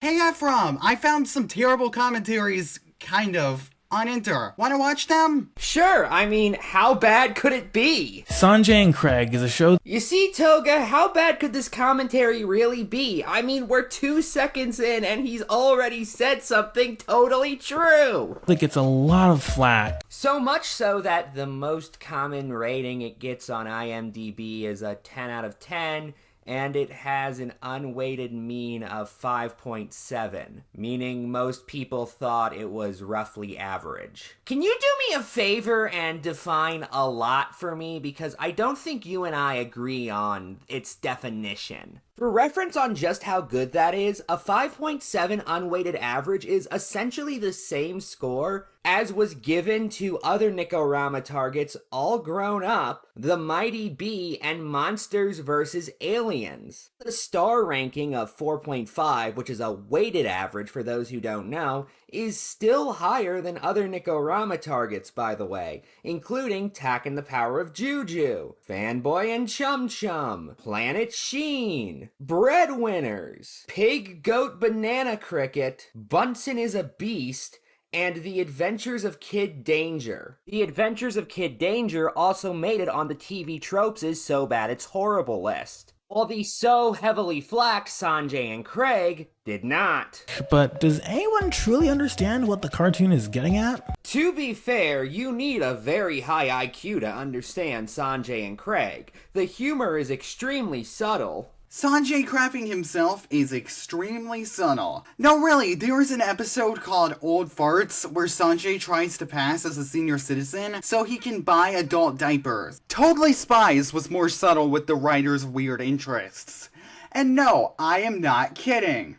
Hey Ephraim, I found some terrible commentaries, kind of, on Enter. Wanna watch them? Sure, I mean, how bad could it be? Sanjay and Craig is a show. You see, Toga, how bad could this commentary really be? I mean, we're 2 seconds in and he's already said something totally true. That gets a lot of flack. So much so that the most common rating it gets on IMDb is a 10 out of 10. And it has an unweighted mean of 5.7, meaning most people thought it was roughly average. Can you do me a favor and define a lot for me? Because I don't think you and I agree on its definition. For reference on just how good that is, a 5.7 unweighted average is essentially the same score as was given to other Nikorama targets all grown up, The Mighty Bee and Monsters vs. Aliens. The star ranking of 4.5, which is a weighted average for those who don't know, is still higher than other Nikorama targets, by the way, including Tak and the Power of Juju, Fanboy and Chum Chum, Planet Sheen, Breadwinners, Pig Goat Banana Cricket, Bunsen is a Beast, and The Adventures of Kid Danger. The Adventures of Kid Danger also made it on the TV Tropes is So Bad It's Horrible list, while the so heavily flacked Sanjay and Craig did not. But does anyone truly understand what the cartoon is getting at? To be fair, you need a very high IQ to understand Sanjay and Craig. The humor is extremely subtle. Sanjay crapping himself is extremely subtle. No, really, there is an episode called Old Farts where Sanjay tries to pass as a senior citizen so he can buy adult diapers. Totally Spies was more subtle with the writer's weird interests. And no, I am not kidding.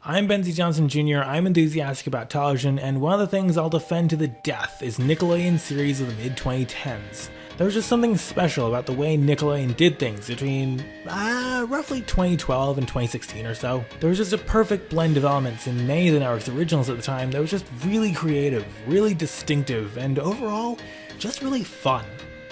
I'm Benzie Johnson Jr., I'm enthusiastic about television, and one of the things I'll defend to the death is Nickelodeon series of the mid-2010s. There was just something special about the way Nickelodeon did things between, roughly 2012 and 2016 or so. There was just a perfect blend of elements in many of the network's originals at the time that was just really creative, really distinctive, and overall, just really fun.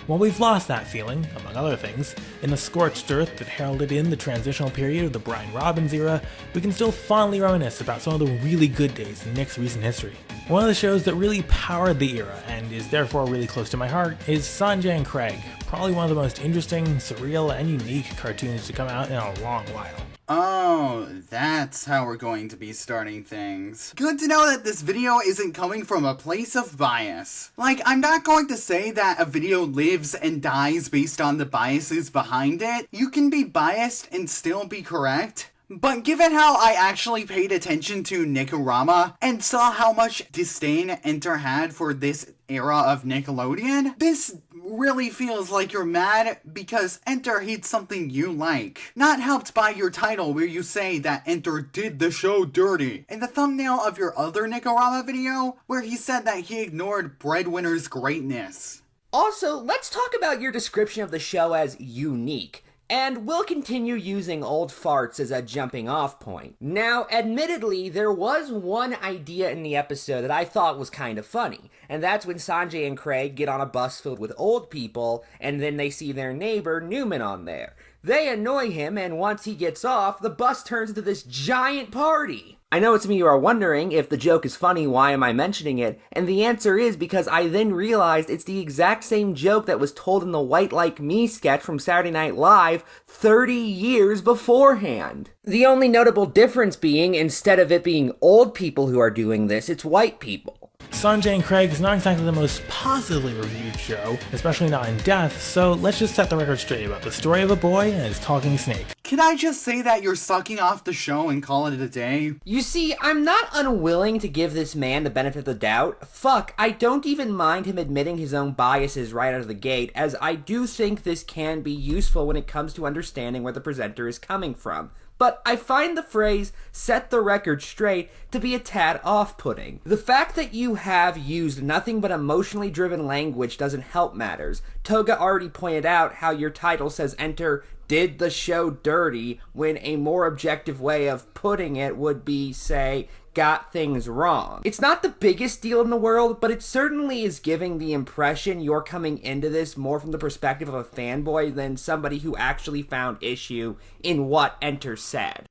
Well, we've lost that feeling, among other things. In the scorched earth that heralded in the transitional period of the Brian Robbins era, we can still fondly reminisce about some of the really good days in Nick's recent history. One of the shows that really powered the era, and is therefore really close to my heart, is Sanjay and Craig, probably one of the most interesting, surreal, and unique cartoons to come out in a long while. Oh, that's how we're going to be starting things. Good to know that this video isn't coming from a place of bias. Like, I'm not going to say that a video lives and dies based on the biases behind it. You can be biased and still be correct. But given how I actually paid attention to Nikorama and saw how much disdain Enter had for this era of Nickelodeon, this really feels like you're mad because Enter hates something you like. Not helped by your title where you say that Enter did the show dirty. In the thumbnail of your other Nikorama video, where he said that he ignored Breadwinner's greatness. Also, let's talk about your description of the show as unique. And we'll continue using Old Farts as a jumping off point. Now, admittedly, there was one idea in the episode that I thought was kind of funny, and that's when Sanjay and Craig get on a bus filled with old people, and then they see their neighbor, Newman, on there. They annoy him, and once he gets off, the bus turns into this giant party. I know some of you are wondering, if the joke is funny, why am I mentioning it? And the answer is because I then realized it's the exact same joke that was told in the White Like Me sketch from Saturday Night Live 30 years beforehand. The only notable difference being, instead of it being old people who are doing this, it's white people. Sanjay and Craig is not exactly the most positively reviewed show, especially not in depth, so let's just set the record straight about the story of a boy and his talking snake. Can I just say that you're sucking off the show and call it a day? You see, I'm not unwilling to give this man the benefit of the doubt. Fuck, I don't even mind him admitting his own biases right out of the gate, as I do think this can be useful when it comes to understanding where the presenter is coming from. But I find the phrase, set the record straight, to be a tad off-putting. The fact that you have used nothing but emotionally driven language doesn't help matters. Toga already pointed out how your title says Enter did the show dirty, when a more objective way of putting it would be, say, got things wrong. It's not the biggest deal in the world, but it certainly is giving the impression you're coming into this more from the perspective of a fanboy than somebody who actually found issue in what Enter said.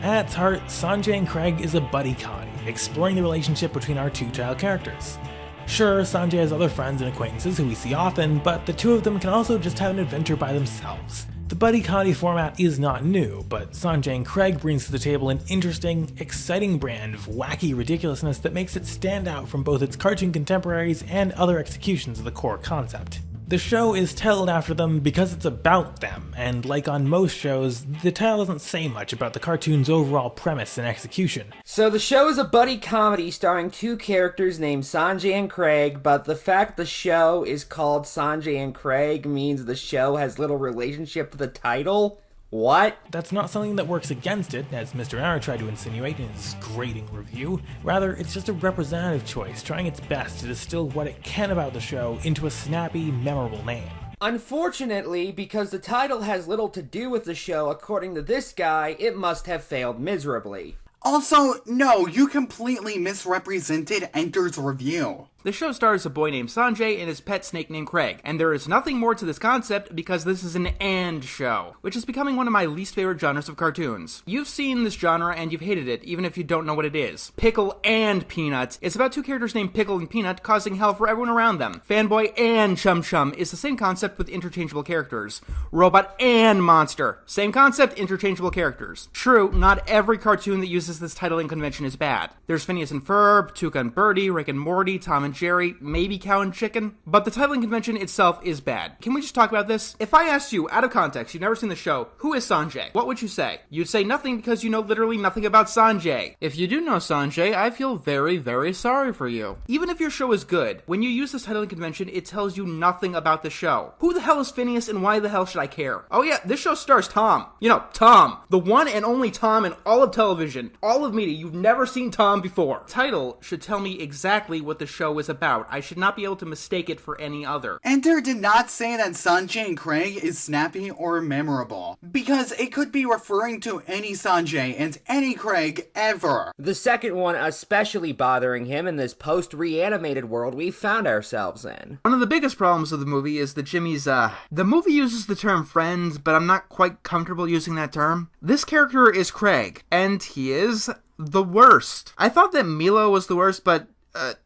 At its heart, Sanjay and Craig is a buddy comedy, exploring the relationship between our two child characters. Sure, Sanjay has other friends and acquaintances who we see often, but the two of them can also just have an adventure by themselves. The buddy comedy format is not new, but Sanjay and Craig brings to the table an interesting, exciting brand of wacky ridiculousness that makes it stand out from both its cartoon contemporaries and other executions of the core concept. The show is titled after them because it's about them, and like on most shows, the title doesn't say much about the cartoon's overall premise and execution. So the show is a buddy comedy starring two characters named Sanjay and Craig, but the fact the show is called Sanjay and Craig means the show has little relationship to the title? What? That's not something that works against it, as Mr.Enter tried to insinuate in his grating review. Rather, it's just a representative choice, trying its best to distill what it can about the show into a snappy, memorable name. Unfortunately, because the title has little to do with the show, according to this guy, it must have failed miserably. Also, no, you completely misrepresented Enter's review. The show stars a boy named Sanjay and his pet snake named Craig, and there is nothing more to this concept because this is an and show, which is becoming one of my least favorite genres of cartoons. You've seen this genre and you've hated it, even if you don't know what it is. Pickle and Peanut. It's about two characters named Pickle and Peanut causing hell for everyone around them. Fanboy and Chum Chum is the same concept with interchangeable characters. Robot and Monster. Same concept, interchangeable characters. True, not every cartoon that uses this titling convention is bad. There's Phineas and Ferb, Tuca and Birdie, Rick and Morty, Tom and Jerry, maybe Cow and Chicken, but the titling convention itself is bad. Can we just talk about this? If I asked you, out of context, you've never seen the show, who is Sanjay? What would you say? You'd say nothing because you know literally nothing about Sanjay. If you do know Sanjay, I feel very, very sorry for you. Even if your show is good, when you use this titling convention, it tells you nothing about the show. Who the hell is Phineas and why the hell should I care? Oh yeah, this show stars Tom. You know, Tom. The one and only Tom in all of television, all of media. You've never seen Tom before. Title should tell me exactly what the show is about. I should not be able to mistake it for any other. Enter did not say that Sanjay and Craig is snappy or memorable, because it could be referring to any Sanjay and any Craig ever. The second one especially bothering him in this post-reanimated world we found ourselves in. One of the biggest problems of the movie is that Jimmy's, the movie uses the term friends, but I'm not quite comfortable using that term. This character is Craig, and he is the worst. I thought that Milo was the worst, but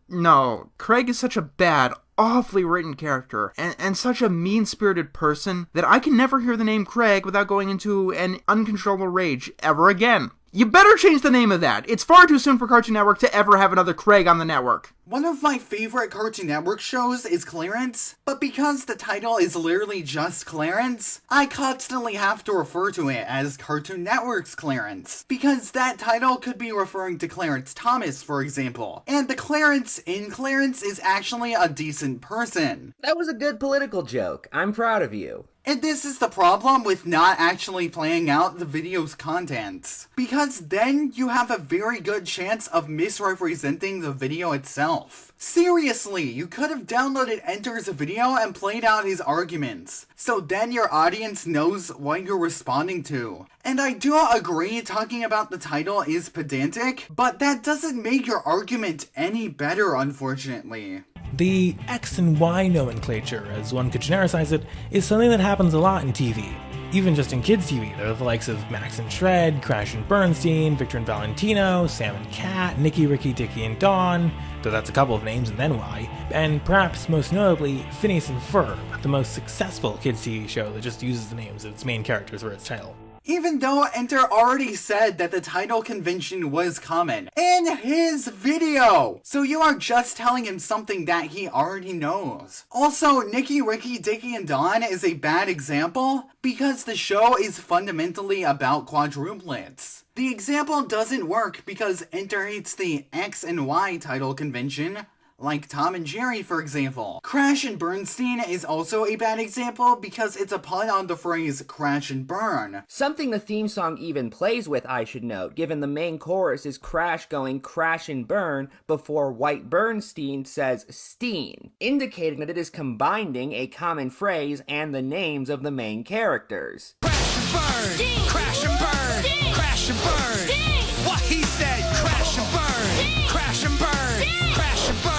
no. Craig is such a bad, awfully written character, and such a mean-spirited person that I can never hear the name Craig without going into an uncontrollable rage ever again. You better change the name of that. It's far too soon for Cartoon Network to ever have another Craig on the network. One of my favorite Cartoon Network shows is Clarence, but because the title is literally just Clarence, I constantly have to refer to it as Cartoon Network's Clarence, because that title could be referring to Clarence Thomas, for example, and the Clarence in Clarence is actually a decent person. That was a good political joke. I'm proud of you. And this is the problem with not actually playing out the video's contents, because then you have a very good chance of misrepresenting the video itself. Seriously, you could have downloaded Enter's video and played out his arguments, so then your audience knows what you're responding to. And I do agree talking about the title is pedantic, but that doesn't make your argument any better, unfortunately. The X and Y nomenclature, as one could genericize it, is something that happens a lot in TV. Even just in kids' TV, there are the likes of Max and Shred, Crash and Bernstein, Victor and Valentino, Sam and Cat, Nicky, Ricky, Dickie and Dawn, though that's a couple of names and then Y, and perhaps most notably, Phineas and Ferb, the most successful kids' TV show that just uses the names of its main characters for its title. Even though Enter already said that the title convention was common in his video! So you are just telling him something that he already knows. Also, Nicky, Ricky, Dickie, and Dawn is a bad example because the show is fundamentally about quadruplets. The example doesn't work because Enter hates the X and Y title convention, like Tom and Jerry, for example. Crash and Bernstein is also a bad example because it's a pun on the phrase crash and burn. Something the theme song even plays with, I should note, given the main chorus is Crash going crash and burn before White Bernstein says Steen, indicating that it is combining a common phrase and the names of the main characters. Crash and burn, Sting. Crash and burn, Sting. Crash and burn, Sting. What he said, crash and burn, Sting. Crash and burn, Sting. Crash and burn.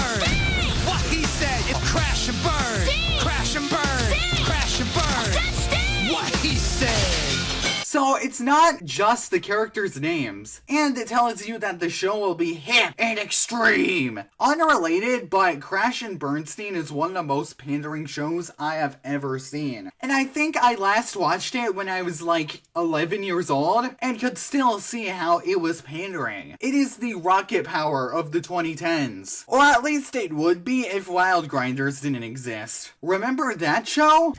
Crash and burn, Sting. Crash and burn, Sting. Crash and burn. What he said. So it's It's not just the characters' names, and it tells you that the show will be hip and extreme. Unrelated, but Crash and Bernstein is one of the most pandering shows I have ever seen. And I think I last watched it when I was like 11 years old, and could still see how it was pandering. It is the rocket power of the 2010s. Or at least it would be if Wild Grinders didn't exist. Remember that show?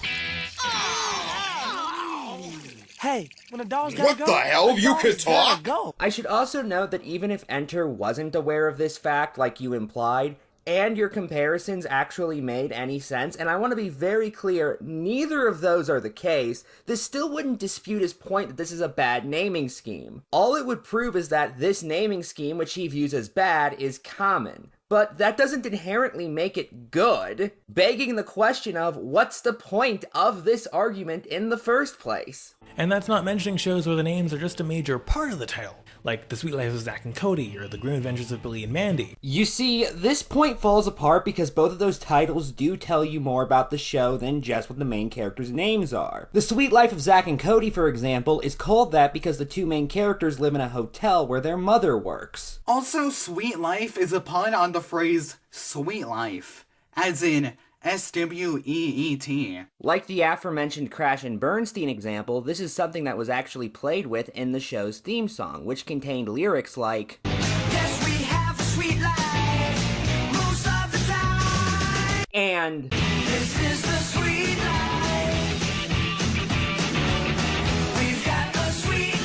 Hey, when a dog's gotta go, What the hell? You could talk? Go. I should also note that even if Enter wasn't aware of this fact, like you implied, and your comparisons actually made any sense, and I want to be very clear, neither of those are the case, this still wouldn't dispute his point that this is a bad naming scheme. All it would prove is that this naming scheme, which he views as bad, is common. But that doesn't inherently make it good, begging the question of what's the point of this argument in the first place? And that's not mentioning shows where the names are just a major part of the title, like The Sweet Life of Zack and Cody or The Grim Adventures of Billy and Mandy. You see, this point falls apart because both of those titles do tell you more about the show than just what the main characters' names are. The Sweet Life of Zack and Cody, for example, is called that because the two main characters live in a hotel where their mother works. Also, Sweet Life is a pun on the phrase sweet life, as in S-W-E-E-T. Like the aforementioned Crash and Bernstein example, this is something that was actually played with in the show's theme song, which contained lyrics like, Yes, we have a sweet life most of the time. and This is the sweet life. We've got a sweet life.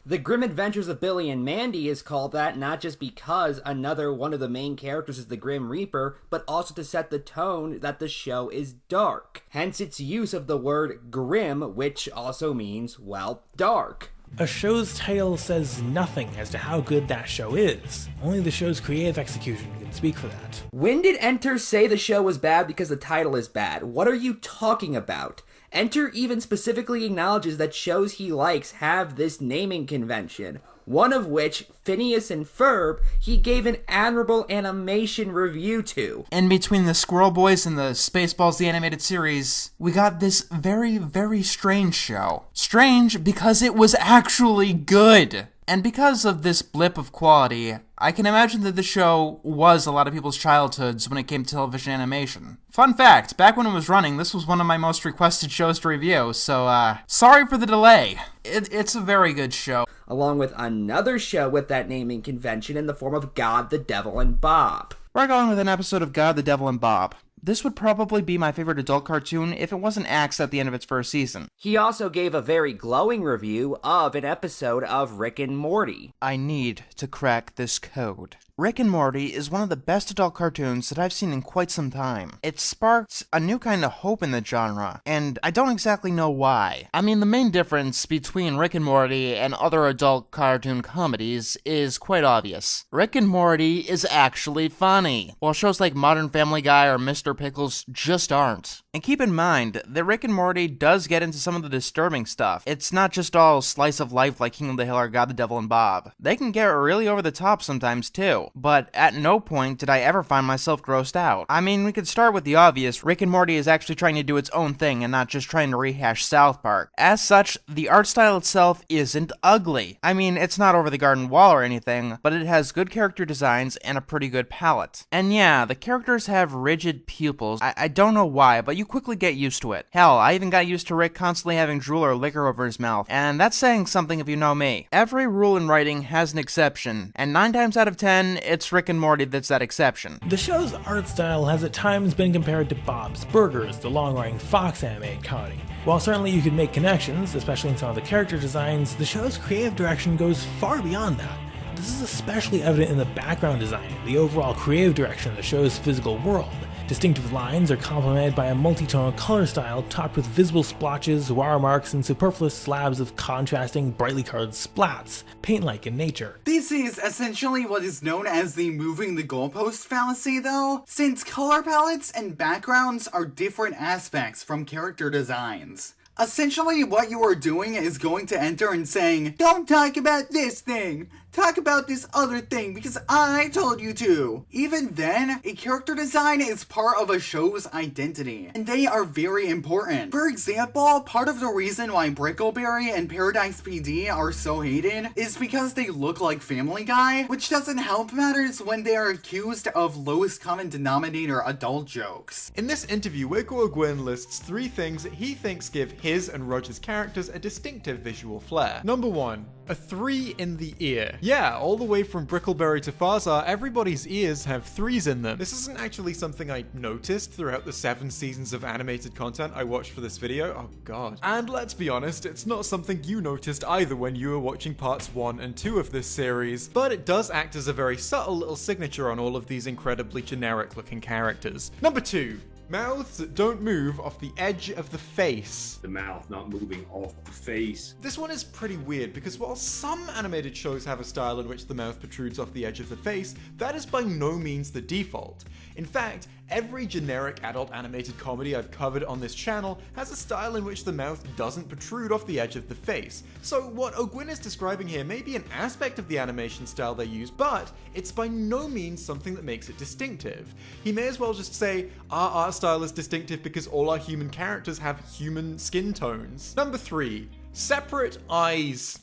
The Grim Adventures of Billy and Mandy is called that not just because another one of the main characters is the Grim Reaper, but also to set the tone that the show is dark. Hence its use of the word grim, which also means, well, dark. A show's title says nothing as to how good that show is. Only the show's creative execution can speak for that. When did Enter say the show was bad because the title is bad? What are you talking about? Enter even specifically acknowledges that shows he likes have this naming convention, one of which, Phineas and Ferb, he gave an admirable animation review to. In between the Squirrel Boys and the Spaceballs the Animated Series, we got this very, very strange show. Strange because it was actually good. And because of this blip of quality, I can imagine that the show was a lot of people's childhoods when it came to television animation. Fun fact, back when it was running, this was one of my most requested shows to review, so sorry for the delay. It's a very good show. Along with another show with that naming convention in the form of God, the Devil, and Bob. We're going with an episode of God, the Devil, and Bob. This would probably be my favorite adult cartoon if it wasn't axed at the end of its first season. He also gave a very glowing review of an episode of Rick and Morty. I need to crack this code. Rick and Morty is one of the best adult cartoons that I've seen in quite some time. It sparked a new kind of hope in the genre, and I don't exactly know why. I mean, the main difference between Rick and Morty and other adult cartoon comedies is quite obvious. Rick and Morty is actually funny, while shows like Modern Family Guy or Mr. Pickles just aren't. And keep in mind that Rick and Morty does get into some of the disturbing stuff. It's not just all slice of life like King of the Hill or God, the Devil, and Bob. They can get really over the top sometimes too. But at no point did I ever find myself grossed out. I mean, we could start with the obvious. Rick and Morty is actually trying to do its own thing and not just trying to rehash South Park. As such, the art style itself isn't ugly. I mean, it's not over the garden wall or anything, but it has good character designs and a pretty good palette. And yeah, the characters have rigid pupils. I don't know why, but you quickly get used to it. Hell, I even got used to Rick constantly having drool or liquor over his mouth, and that's saying something if you know me. Every rule in writing has an exception, and 9 times out of 10, it's Rick and Morty that's that exception. The show's art style has at times been compared to Bob's Burgers, the long-running Fox animated comedy. While certainly you could make connections, especially in some of the character designs, the show's creative direction goes far beyond that. This is especially evident in the background design, the overall creative direction of the show's physical world. Distinctive lines are complemented by a multi-tonal color style topped with visible splotches, watermarks, and superfluous slabs of contrasting, brightly colored splats, paint-like in nature. This is essentially what is known as the moving the goalpost fallacy though, since color palettes and backgrounds are different aspects from character designs. Essentially, what you are doing is going to Enter and saying, "Don't talk about this thing, talk about this other thing because I told you to. Even then, a character design is part of a show's identity, and they are very important. For example, part of the reason why Brickleberry and Paradise PD are so hated is because they look like Family Guy, which doesn't help matters when they are accused of lowest common denominator adult jokes. In this interview, Wickle Gwyn lists 3 things that he thinks give his and Roger's characters a distinctive visual flair. Number 1, a 3 in the ear. Yeah, all the way from Brickleberry to Farzar, everybody's ears have 3s in them. This isn't actually something I noticed throughout the 7 seasons of animated content I watched for this video. Oh god. And let's be honest, it's not something you noticed either when you were watching parts 1 and 2 of this series, but it does act as a very subtle little signature on all of these incredibly generic looking characters. Number 2. Mouths that don't move off the edge of the face. The mouth not moving off the face. This one is pretty weird because while some animated shows have a style in which the mouth protrudes off the edge of the face, that is by no means the default. In fact, every generic adult animated comedy I've covered on this channel has a style in which the mouth doesn't protrude off the edge of the face. So what O'Gwyn is describing here may be an aspect of the animation style they use, but it's by no means something that makes it distinctive. He may as well just say, our art style is distinctive because all our human characters have human skin tones. Number 3. Separate eyes.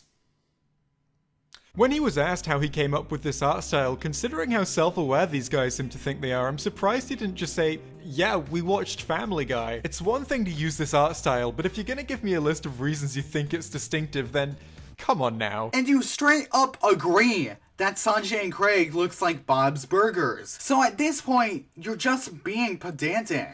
When he was asked how he came up with this art style, considering how self-aware these guys seem to think they are, I'm surprised he didn't just say, yeah, we watched Family Guy. It's one thing to use this art style, but if you're gonna give me a list of reasons you think it's distinctive, then come on now. And you straight up agree that Sanjay and Craig looks like Bob's Burgers. So at this point, you're just being pedantic.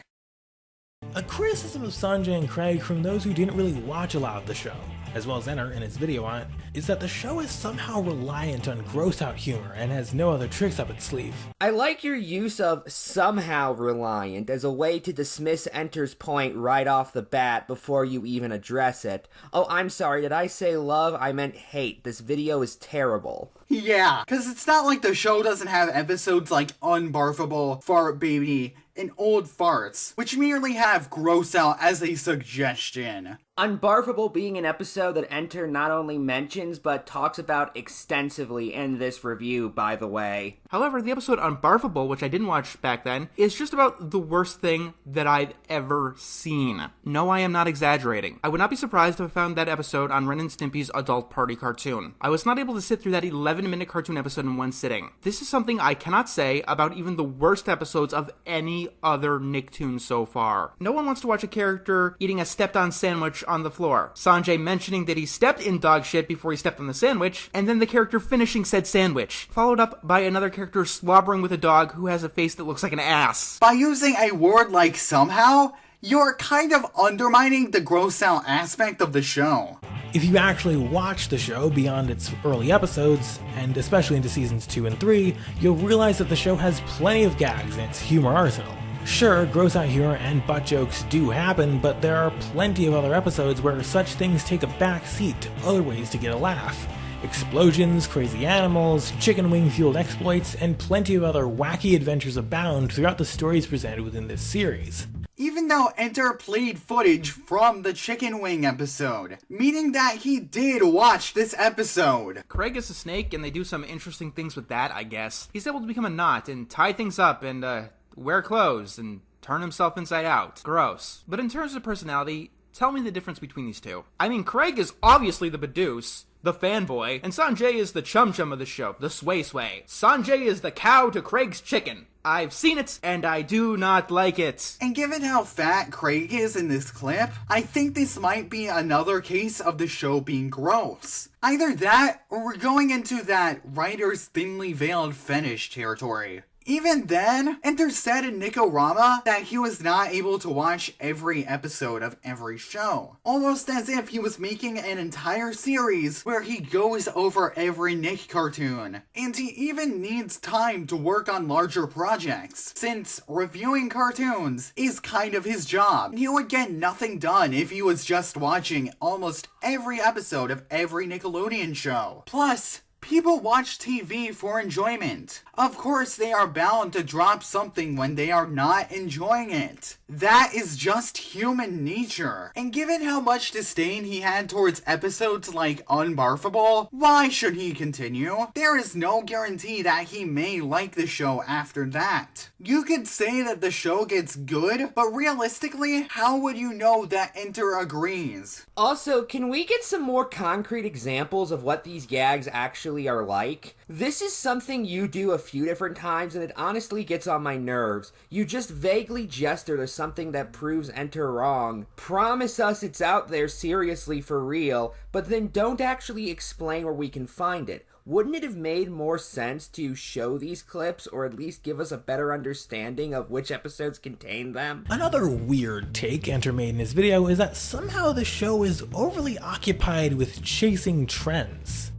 A criticism of Sanjay and Craig from those who didn't really watch a lot of the show, as well as Enter in his video on it, is that the show is somehow reliant on gross-out humor and has no other tricks up its sleeve. I like your use of somehow reliant as a way to dismiss Enter's point right off the bat before you even address it. Oh, I'm sorry, did I say love? I meant hate. This video is terrible. Yeah, because it's not like the show doesn't have episodes like Unbarfable, Fart Baby, and Old Farts, which merely have gross out as a suggestion. Unbarfable being an episode that Enter not only mentions, but talks about extensively in this review, by the way. However, the episode Unbarfable, which I didn't watch back then, is just about the worst thing that I've ever seen. No, I am not exaggerating. I would not be surprised if I found that episode on Ren and Stimpy's Adult Party cartoon. I was not able to sit through that 11-minute cartoon episode in one sitting. This is something I cannot say about even the worst episodes of any other Nicktoon so far. No one wants to watch a character eating a stepped-on sandwich on the floor, Sanjay mentioning that he stepped in dog shit before he stepped on the sandwich, and then the character finishing said sandwich, followed up by another character slobbering with a dog who has a face that looks like an ass. By using a word like somehow, you're kind of undermining the gross out aspect of the show. If you actually watch the show beyond its early episodes, and especially into seasons 2 and 3, you'll realize that the show has plenty of gags in its humor arsenal. Sure, gross out humor and butt jokes do happen, but there are plenty of other episodes where such things take a back seat to other ways to get a laugh. Explosions, crazy animals, chicken wing fueled exploits, and plenty of other wacky adventures abound throughout the stories presented within this series. Even though Enter played footage from the chicken wing episode, meaning that he did watch this episode. Craig is a snake and they do some interesting things with that, I guess. He's able to become a knot and tie things up and, wear clothes and turn himself inside out. Gross. But in terms of personality, tell me the difference between these two. I mean, Craig is obviously the Badoosh, the fanboy, and Sanjay is the chum-chum of the show, the sway-sway. Sanjay is the cow to Craig's chicken. I've seen it, and I do not like it. And given how fat Craig is in this clip, I think this might be another case of the show being gross. Either that, or we're going into that writer's thinly veiled fetish territory. Even then, Enter said in Nikorama that he was not able to watch every episode of every show. Almost as if he was making an entire series where he goes over every Nick cartoon. And he even needs time to work on larger projects, since reviewing cartoons is kind of his job. He would get nothing done if he was just watching almost every episode of every Nickelodeon show. Plus, People watch TV for enjoyment. Of course, they are bound to drop something when they are not enjoying it. That is just human nature. And given how much disdain he had towards episodes like Unbarfable, why should he continue? There is no guarantee that he may like the show after that. You could say that the show gets good, but realistically, how would you know that Enter agrees? Also, can we get some more concrete examples of what these gags actually are like? This is something you do a few different times and it honestly gets on my nerves. You just vaguely gesture to something that proves Enter wrong. Promise us it's out there seriously for real, but then don't actually explain where we can find it. Wouldn't it have made more sense to show these clips or at least give us a better understanding of which episodes contain them? Another weird take Enter made in his video is that somehow the show is overly occupied with chasing trends.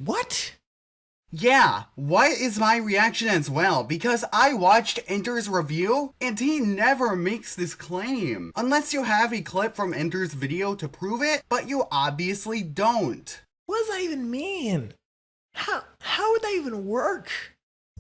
What? Yeah, what is my reaction as well? Because I watched Enter's review, and he never makes this claim. Unless you have a clip from Enter's video to prove it, but you obviously don't. What does that even mean? How would that even work?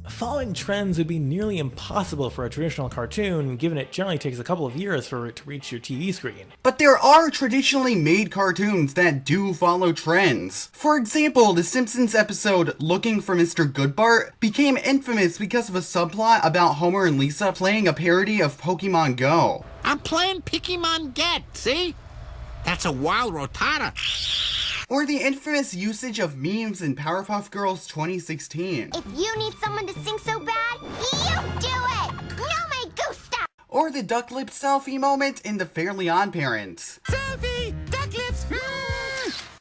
Following trends would be nearly impossible for a traditional cartoon, given it generally takes a couple of years for it to reach your TV screen. But there are traditionally made cartoons that do follow trends. For example, the Simpsons episode Looking for Mr. Goodbart became infamous because of a subplot about Homer and Lisa playing a parody of Pokemon Go. I'm playing Pokemon Get, see? That's a wild rotata. Or the infamous usage of memes in Powerpuff Girls 2016. If you need someone to sing so bad, you do it! No me gusta! Or the duck lip selfie moment in the Fairly Odd Parents. Selfie! Duck lips!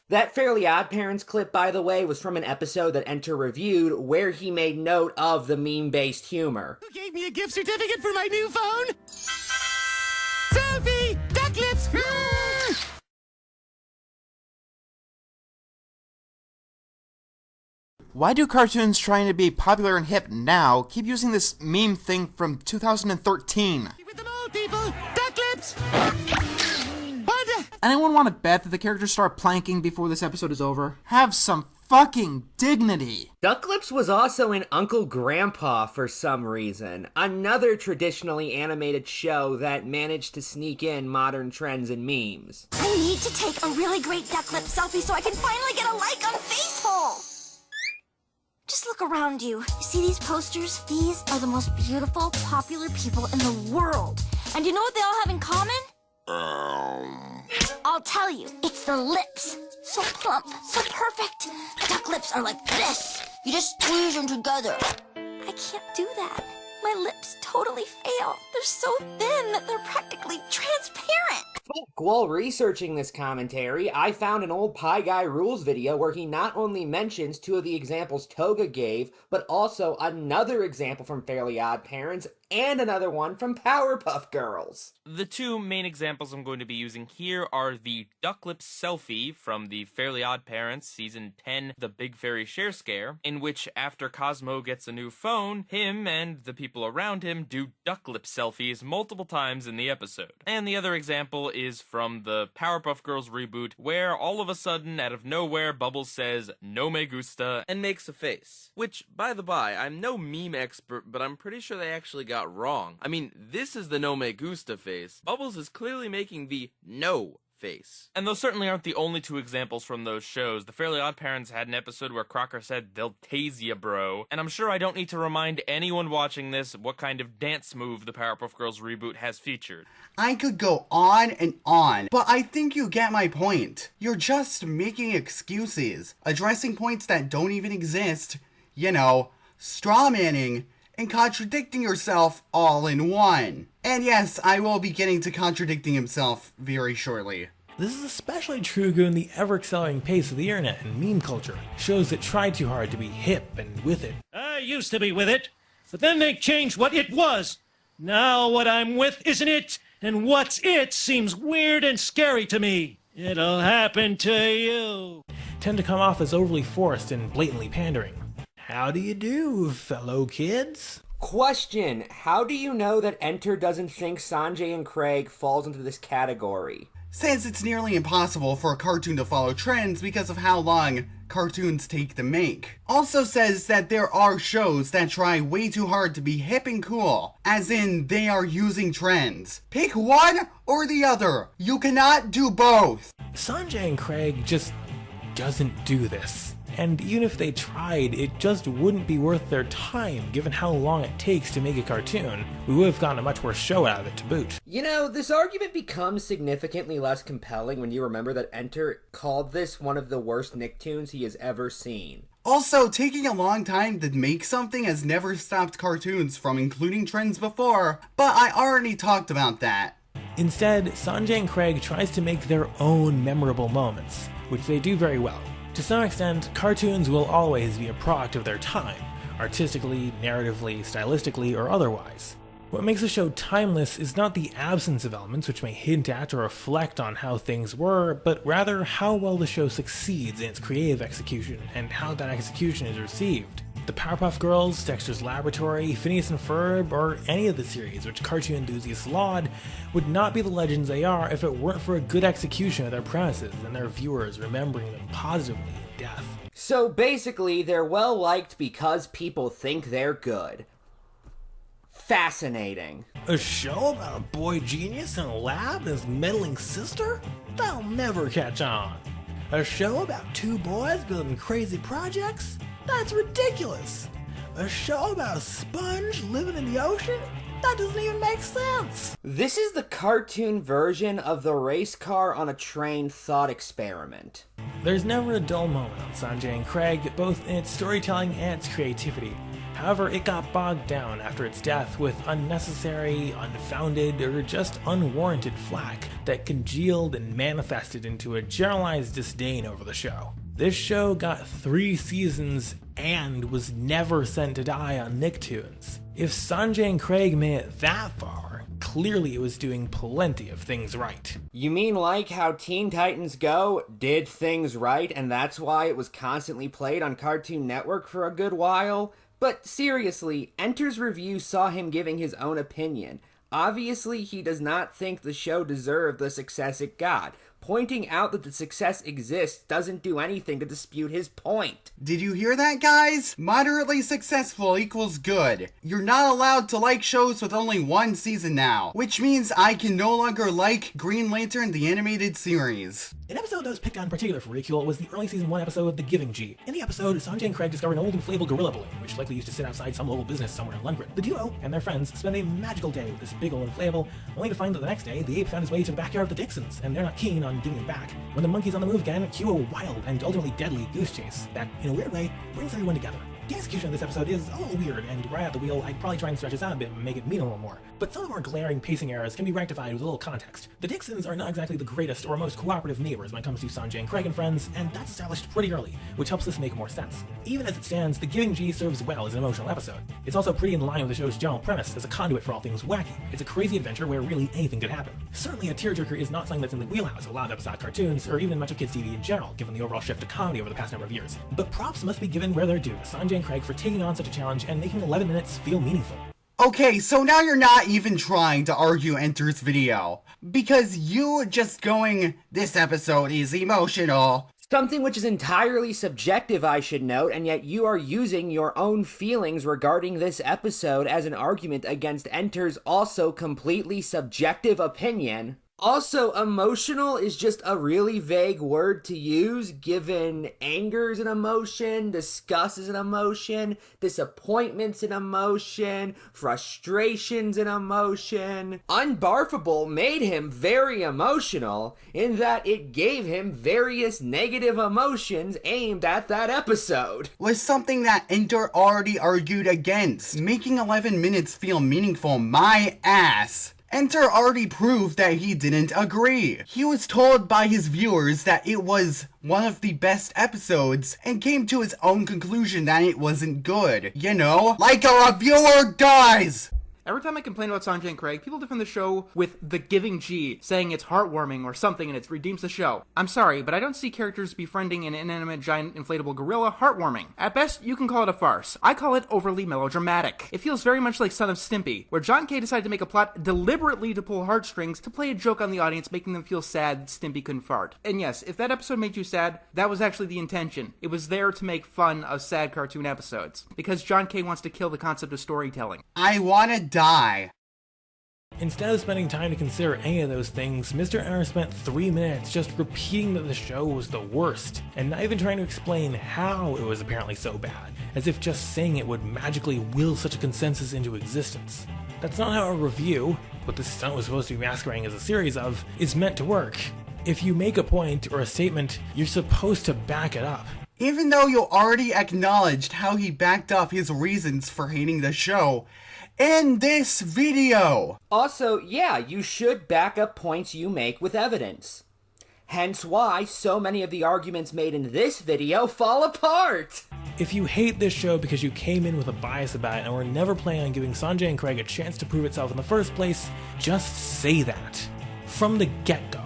That Fairly Odd Parents clip, by the way, was from an episode that Enter reviewed where he made note of the meme-based humor. Who gave me a gift certificate for my new phone? Selfie! Duck lips! Why do cartoons trying to be popular and hip now keep using this meme thing from 2013? With them old people! Duck lips! What? Anyone want to bet that the characters start planking before this episode is over? Have some fucking dignity! Duck Lips was also in Uncle Grandpa for some reason, another traditionally animated show that managed to sneak in modern trends and memes. I need to take a really great duck lip selfie so I can finally get a like on Facehole! Just look around you. You see these posters? These are the most beautiful, popular people in the world. And you know what they all have in common? I'll tell you, it's the lips. So plump, so perfect. Duck lips are like this. You just squeeze them together. I can't do that. My lips totally fail. They're so thin that they're practically transparent. While researching this commentary, I found an old Pie Guy Rules video where he not only mentions two of the examples Toga gave, but also another example from Fairly Odd Parents and another one from Powerpuff Girls. The two main examples I'm going to be using here are the Duck Lips selfie from the Fairly Odd Parents Season 10, The Big Fairy Share Scare, in which after Cosmo gets a new phone, him and the people around him do duck lip selfies multiple times in the episode. And the other example is from the Powerpuff Girls reboot, where all of a sudden, out of nowhere, Bubbles says, "No me gusta," and makes a face. Which, by the by, I'm no meme expert, but I'm pretty sure they actually got wrong. I mean, this is the no me gusta face. Bubbles is clearly making the no face. And those certainly aren't the only two examples from those shows. The Fairly Odd Parents had an episode where Crocker said, "They'll tase ya, bro." And I'm sure I don't need to remind anyone watching this what kind of dance move the Powerpuff Girls reboot has featured. I could go on and on, but I think you get my point. You're just making excuses, addressing points that don't even exist, you know, strawmanning, and contradicting yourself all in one. And yes, I will be getting to contradicting himself very shortly. This is especially true given the ever-accelerating pace of the internet and meme culture. Shows that try too hard to be hip and with it. I used to be with it, but then they changed what it was. Now what I'm with isn't it, and what's it seems weird and scary to me. It'll happen to you. Tend to come off as overly forced and blatantly pandering. How do you do, fellow kids? Question: how do you know that Enter doesn't think Sanjay and Craig falls into this category? says it's nearly impossible for a cartoon to follow trends because of how long cartoons take to make. Also says that there are shows that try way too hard to be hip and cool, as in they are using trends. Pick one or the other. You cannot do both. Sanjay and Craig just doesn't do this. And even if they tried, it just wouldn't be worth their time given how long it takes to make a cartoon. We would have gotten a much worse show out of it to boot. You know, this argument becomes significantly less compelling when you remember that Enter called this one of the worst Nicktoons he has ever seen. Also, taking a long time to make something has never stopped cartoons from including trends before, but I already talked about that. Instead, Sanjay and Craig tries to make their own memorable moments, which they do very well. To some extent, cartoons will always be a product of their time, artistically, narratively, stylistically, or otherwise. What makes a show timeless is not the absence of elements which may hint at or reflect on how things were, but rather how well the show succeeds in its creative execution, and how that execution is received. The Powerpuff Girls, Dexter's Laboratory, Phineas and Ferb, or any of the series which cartoon enthusiasts laud would not be the legends they are if it weren't for a good execution of their premises and their viewers remembering them positively in death. So basically, they're well liked because people think they're good. Fascinating. A show about a boy genius in a lab and his meddling sister? That'll never catch on. A show about two boys building crazy projects? That's ridiculous. A show about a sponge living in the ocean? That doesn't even make sense. This is the cartoon version of the race car on a train thought experiment. There's never a dull moment on Sanjay and Craig, both in its storytelling and its creativity. However, it got bogged down after its death with unnecessary, unfounded, or just unwarranted flack that congealed and manifested into a generalized disdain over the show. This show got 3 seasons and was never sent to die on Nicktoons. If Sanjay and Craig made it that far, clearly it was doing plenty of things right. You mean like how Teen Titans Go did things right and that's why it was constantly played on Cartoon Network for a good while? But seriously, Enter's review saw him giving his own opinion. Obviously, he does not think the show deserved the success it got. Pointing out that the success exists doesn't do anything to dispute his point. Did you hear that, guys? Moderately successful equals good. You're not allowed to like shows with only 1 season now, which means I can no longer like Green Lantern the animated series. An episode that was picked on in particular for ridicule was the early season 1 episode of The Giving G. In the episode, Sanjay and Craig discover an old inflatable gorilla balloon, which likely used to sit outside some local business somewhere in Lundgren. The duo and their friends spend a magical day with this big old inflatable, only to find that the next day, the ape found his way to the backyard of the Dixons, and they're not keen on giving it back. When the monkey's on the move again, cue a wild and ultimately deadly goose chase that, in a weird way, brings everyone together. The execution of this episode is a little weird, and right at the wheel, I'd probably try and stretch this out a bit and make it mean a little more. But some of our glaring pacing errors can be rectified with a little context. The Dixons are not exactly the greatest or most cooperative neighbors when it comes to Sanjay and Craig and friends, and that's established pretty early, which helps this make more sense. Even as it stands, The Giving G serves well as an emotional episode. It's also pretty in line with the show's general premise as a conduit for all things wacky. It's a crazy adventure where really anything could happen. Certainly a tearjerker is not something that's in the wheelhouse of a lot of episodic cartoons, or even much of kids' TV in general, given the overall shift to comedy over the past number of years. But props must be given where they're due to Sanjay and Craig for taking on such a challenge and making 11 minutes feel meaningful. Okay, so now you're not even trying to argue Enter's video, because you just going, this episode is emotional. Something which is entirely subjective, I should note, and yet you are using your own feelings regarding this episode as an argument against Enter's also completely subjective opinion. Also, emotional is just a really vague word to use, given anger is an emotion, disgust is an emotion, disappointment's an emotion, frustration's an emotion. Unbarfable made him very emotional, in that it gave him various negative emotions aimed at that episode. Was something that Enter already argued against. Making 11 minutes feel meaningful, my ass. Enter already proved that he didn't agree. He was told by his viewers that it was one of the best episodes and came to his own conclusion that it wasn't good. You know, like a reviewer does! Every time I complain about Sanjay and Craig, people defend the show with the giving G, saying it's heartwarming or something and it redeems the show. I'm sorry, but I don't see characters befriending an inanimate giant inflatable gorilla heartwarming. At best, you can call it a farce. I call it overly melodramatic. It feels very much like Son of Stimpy, where John K. decided to make a plot deliberately to pull heartstrings to play a joke on the audience, making them feel sad that Stimpy couldn't fart. And yes, if that episode made you sad, that was actually the intention. It was there to make fun of sad cartoon episodes, because John K. wants to kill the concept of storytelling. I wanna die. Instead of spending time to consider any of those things, Mr. Enter spent 3 minutes just repeating that the show was the worst, and not even trying to explain how it was apparently so bad, as if just saying it would magically will such a consensus into existence. That's not how a review, what this stunt was supposed to be masquerading as a series of, is meant to work. If you make a point or a statement, you're supposed to back it up. Even though you already acknowledged how he backed up his reasons for hating the show in this video. Also, yeah, you should back up points you make with evidence. Hence why so many of the arguments made in this video fall apart. If you hate this show because you came in with a bias about it and were never planning on giving Sanjay and Craig a chance to prove itself in the first place, just say that from the get-go.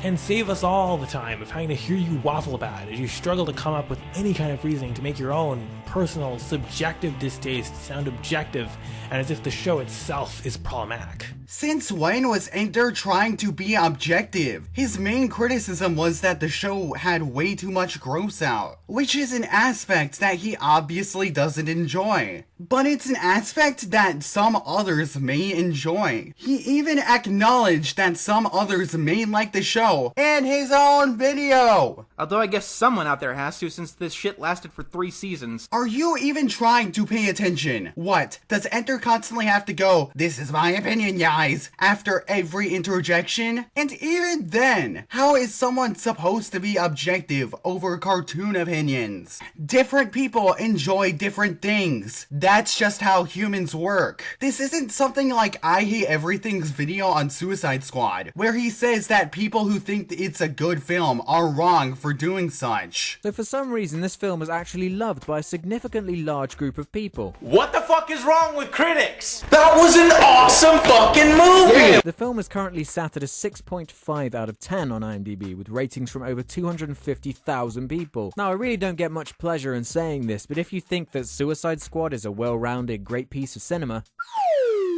And save us all the time of having to hear you waffle about it as you struggle to come up with any kind of reasoning to make your own personal, subjective distaste sound objective, and as if the show itself is problematic. Since when was Enter trying to be objective? His main criticism was that the show had way too much gross out, which is an aspect that he obviously doesn't enjoy. But it's an aspect that some others may enjoy. He even acknowledged that some others may like the show in his own video. Although I guess someone out there has to, since this shit lasted for 3 seasons. Are you even trying to pay attention? What? Does Enter constantly have to go, "This is my opinion, guys," after every interjection? And even then, how is someone supposed to be objective over cartoon opinions? Different people enjoy different things. That's just how humans work. This isn't something like I Hate Everything's video on Suicide Squad, where he says that people who think it's a good film are wrong for doing such. So for some reason, this film is actually loved by a significantly large group of people. What the fuck is wrong with critics? That was an awesome fucking movie! Yeah. The film is currently sat at a 6.5 out of 10 on IMDb, with ratings from over 250,000 people. Now, I really don't get much pleasure in saying this, but if you think that Suicide Squad is a well-rounded, great piece of cinema,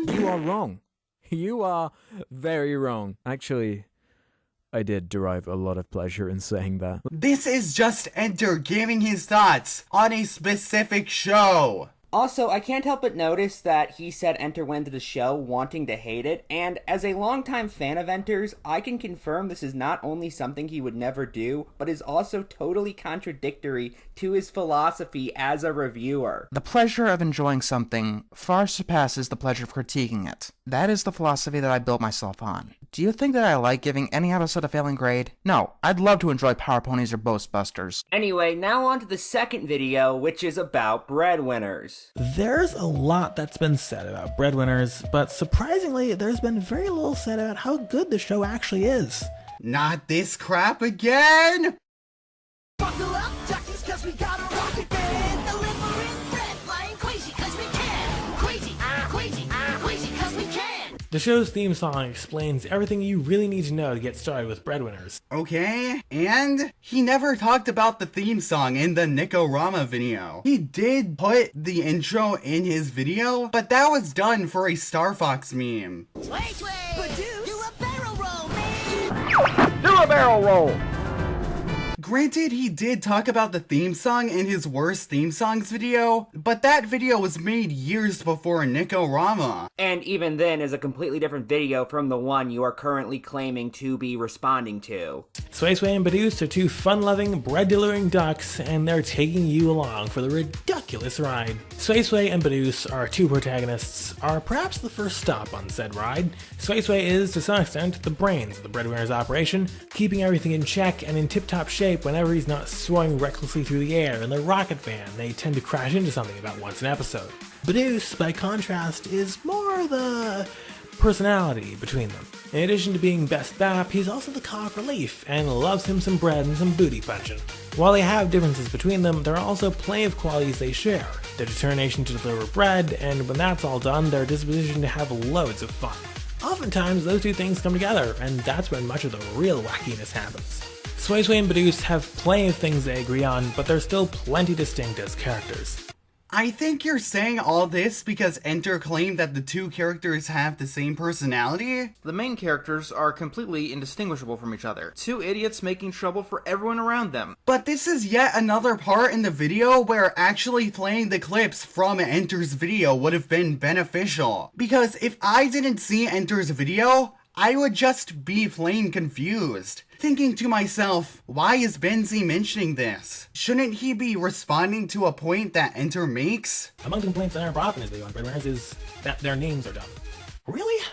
you are wrong. You are very wrong. Actually, I did derive a lot of pleasure in saying that. This is just Enter giving his thoughts on a specific show. Also, I can't help but notice that he said Enter went into the show wanting to hate it, and as a longtime fan of Enter's, I can confirm this is not only something he would never do, but is also totally contradictory to his philosophy as a reviewer. The pleasure of enjoying something far surpasses the pleasure of critiquing it. That is the philosophy that I built myself on. Do you think that I like giving any episode a failing grade? No, I'd love to enjoy Power Ponies or Ghostbusters. Anyway, now on to the second video, which is about breadwinners. There's a lot that's been said about breadwinners, but surprisingly, there's been very little said about how good the show actually is. Not this crap again! Buckle up, duckies, cause we got a rocket band. Delivering bread, flying crazy cause we can. Crazy, crazy, crazy cause we can. The show's theme song explains everything you really need to know to get started with breadwinners. Okay, and he never talked about the theme song in the Nico-Rama video. He did put the intro in his video, but that was done for a Star Fox meme. Wait, do a barrel roll, man. Do a barrel roll! Granted, he did talk about the theme song in his Worst Theme Songs video, but that video was made years before Nico-Rama. And even then is a completely different video from the one you are currently claiming to be responding to. Sway Sway and Badoost are two fun-loving, bread-delivering ducks, and they're taking you along for the ridiculous ride. Sway Sway and Badoost, our two protagonists, are perhaps the first stop on said ride. Sway Sway is, to some extent, the brains of the breadwinner's operation, keeping everything in check and in tip-top shape whenever he's not soaring recklessly through the air in their rocket van. They tend to crash into something about once an episode. Badoost, by contrast, is more the personality between them. In addition to being best bap, he's also the comic relief, and loves him some bread and some booty punching. While they have differences between them, there are also plenty of qualities they share. Their determination to deliver bread, and when that's all done, their disposition to have loads of fun. Oftentimes, those two things come together, and that's when much of the real wackiness happens. Sway and Badooz have plenty of things they agree on, but they're still plenty distinct as characters. I think you're saying all this because Enter claimed that the two characters have the same personality? The main characters are completely indistinguishable from each other. Two idiots making trouble for everyone around them. But this is yet another part in the video where actually playing the clips from Enter's video would have been beneficial. Because if I didn't see Enter's video, I would just be plain confused. Thinking to myself, why is Benzie mentioning this? Shouldn't he be responding to a point that Enter makes? Among the complaints that are brought up in this video on Breadwinners is that their names are dumb. Really?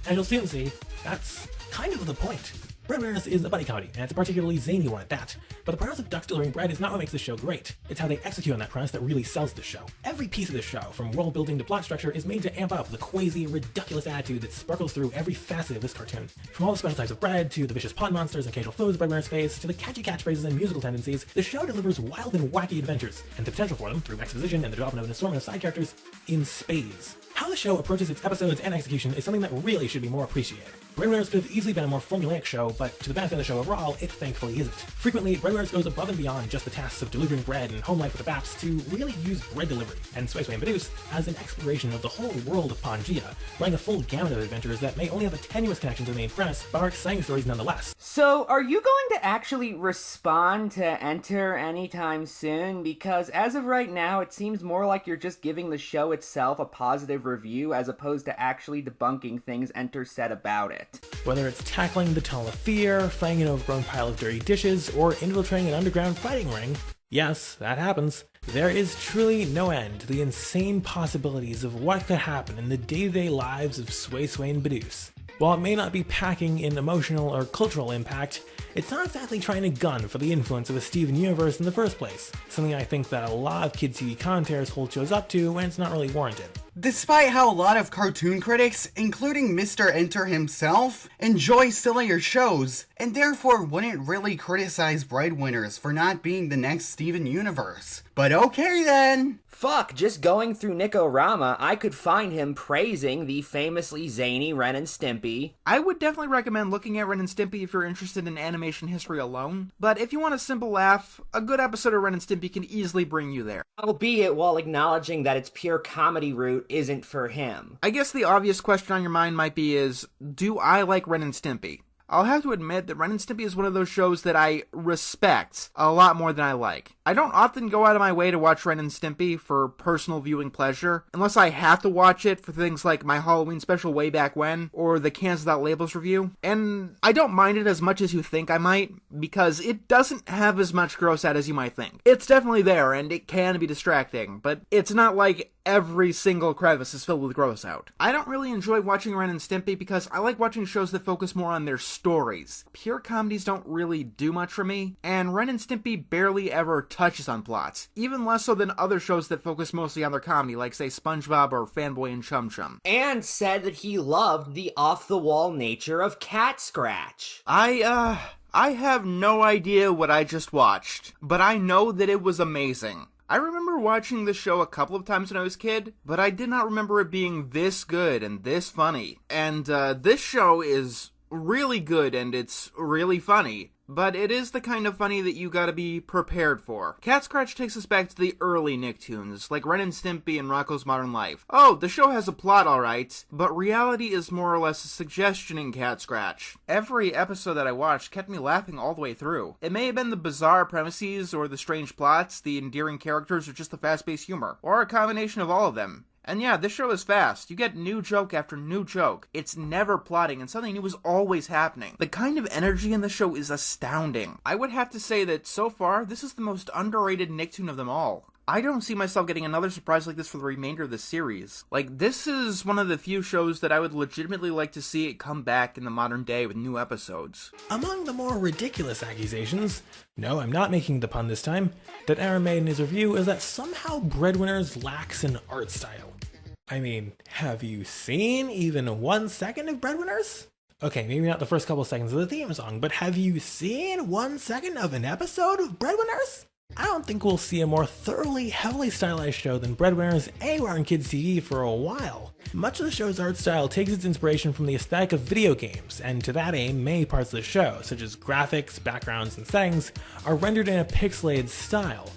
As you'll soon see, that's kind of the point. Breadwinners is a buddy comedy, and it's a particularly zany one at that. But the premise of ducks delivering bread is not what makes this show great. It's how they execute on that premise that really sells this show. Every piece of this show, from world building to plot structure, is made to amp up the quasi, ridiculous attitude that sparkles through every facet of this cartoon. From all the special types of bread, to the vicious pond monsters and occasional foes Breadwinners face, to the catchy catchphrases and musical tendencies, the show delivers wild and wacky adventures, and the potential for them, through exposition and the development of an assortment of side characters, in spades. How the show approaches its episodes and execution is something that really should be more appreciated. Breadwinners could have easily been a more formulaic show, but to the benefit of the show overall, it thankfully isn't. Frequently, Breadwinners goes above and beyond just the tasks of delivering bread and home life with the Baps to really use bread delivery, and Sway and Badooz as an exploration of the whole world of Pangea, running a full gamut of adventures that may only have a tenuous connection to the main premise, but are exciting stories nonetheless. So, are you going to actually respond to Enter anytime soon? Because as of right now, it seems more like you're just giving the show itself a positive review as opposed to actually debunking things Enter said about it. Whether it's tackling the tunnel of fear, fighting an overgrown pile of dirty dishes, or infiltrating an underground fighting ring, yes, that happens, there is truly no end to the insane possibilities of what could happen in the day-to-day lives of Sway and Badooz. While it may not be packing in emotional or cultural impact, it's not exactly trying to gun for the influence of a Steven Universe in the first place, something I think that a lot of Kid TV commentators hold shows up to when it's not really warranted. Despite how a lot of cartoon critics, including Mr.Enter himself, enjoy sillier shows, and therefore wouldn't really criticize Breadwinners for not being the next Steven Universe. But okay then! Fuck, just going through Nick-O-Rama, I could find him praising the famously zany Ren and Stimpy. I would definitely recommend looking at Ren and Stimpy if you're interested in animation history alone, but if you want a simple laugh, a good episode of Ren and Stimpy can easily bring you there. Albeit while acknowledging that its pure comedy route isn't for him. I guess the obvious question on your mind might be is, do I like Ren and Stimpy? I'll have to admit that Ren and Stimpy is one of those shows that I respect a lot more than I like. I don't often go out of my way to watch Ren and Stimpy for personal viewing pleasure, unless I have to watch it for things like my Halloween special way back when, or the Cans Without Labels review. And I don't mind it as much as you think I might, because it doesn't have as much gross out as you might think. It's definitely there, and it can be distracting, but it's not like every single crevice is filled with gross out. I don't really enjoy watching Ren and Stimpy because I like watching shows that focus more on their stories. Pure comedies don't really do much for me, and Ren and Stimpy barely ever touches on plots, even less so than other shows that focus mostly on their comedy, like say SpongeBob or Fanboy and Chum Chum. And said that he loved the off-the-wall nature of Cat Scratch. I have no idea what I just watched, but I know that it was amazing. I remember watching the show a couple of times when I was a kid, but I did not remember it being this good and this funny. And this show is really good and it's really funny, but it is the kind of funny that you gotta be prepared for. Cat Scratch takes us back to the early Nicktoons, like Ren and Stimpy and Rocko's Modern Life. Oh, the show has a plot alright, but reality is more or less a suggestion in Cat Scratch. Every episode that I watched kept me laughing all the way through. It may have been the bizarre premises, or the strange plots, the endearing characters, or just the fast-paced humor, or a combination of all of them. And yeah, this show is fast. You get new joke after new joke. It's never plotting, and something new is always happening. The kind of energy in the show is astounding. I would have to say that so far, this is the most underrated Nicktoon of them all. I don't see myself getting another surprise like this for the remainder of the series. Like, this is one of the few shows that I would legitimately like to see it come back in the modern day with new episodes. Among the more ridiculous accusations, no, I'm not making the pun this time, that Aaron made in his review is that somehow Breadwinners lacks an art style. I mean, have you seen even 1 second of Breadwinners? Okay, maybe not the first couple seconds of the theme song, but have you seen 1 second of an episode of Breadwinners? I don't think we'll see a more thoroughly, heavily stylized show than Breadwinners anywhere on Kids TV for a while. Much of the show's art style takes its inspiration from the aesthetic of video games, and to that aim, many parts of the show, such as graphics, backgrounds, and settings, are rendered in a pixelated style.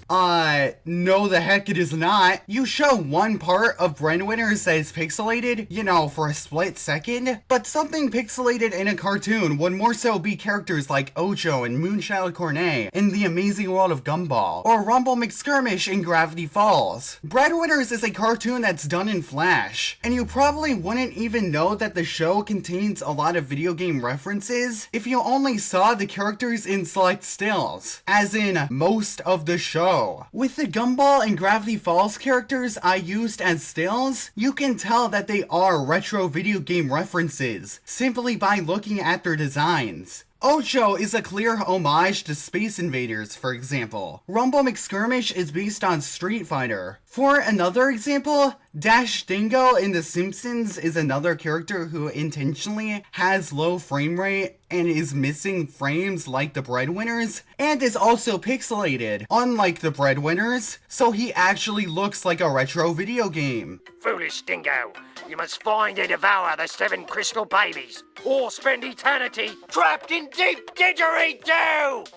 No the heck it is not. You show one part of Breadwinners that is pixelated, you know, for a split second, but something pixelated in a cartoon would more so be characters like Ocho and Moonchild Cornet in The Amazing World of Gumball, or Rumble McSkirmish in Gravity Falls. Breadwinners is a cartoon that's done in Flash, and you probably wouldn't even know that the show contains a lot of video game references if you only saw the characters in select stills, as in most of the show. With the Gumball and Gravity Falls characters I used as stills, you can tell that they are retro video game references simply by looking at their designs. Ocho is a clear homage to Space Invaders, for example. Rumble McSkirmish is based on Street Fighter. For another example, Dash Dingo in The Simpsons is another character who intentionally has low frame rate and is missing frames like the Breadwinners, and is also pixelated, unlike the Breadwinners, so he actually looks like a retro video game. Foolish Dingo, you must find and devour the 7 crystal babies, or spend eternity trapped in deep didgeridoo!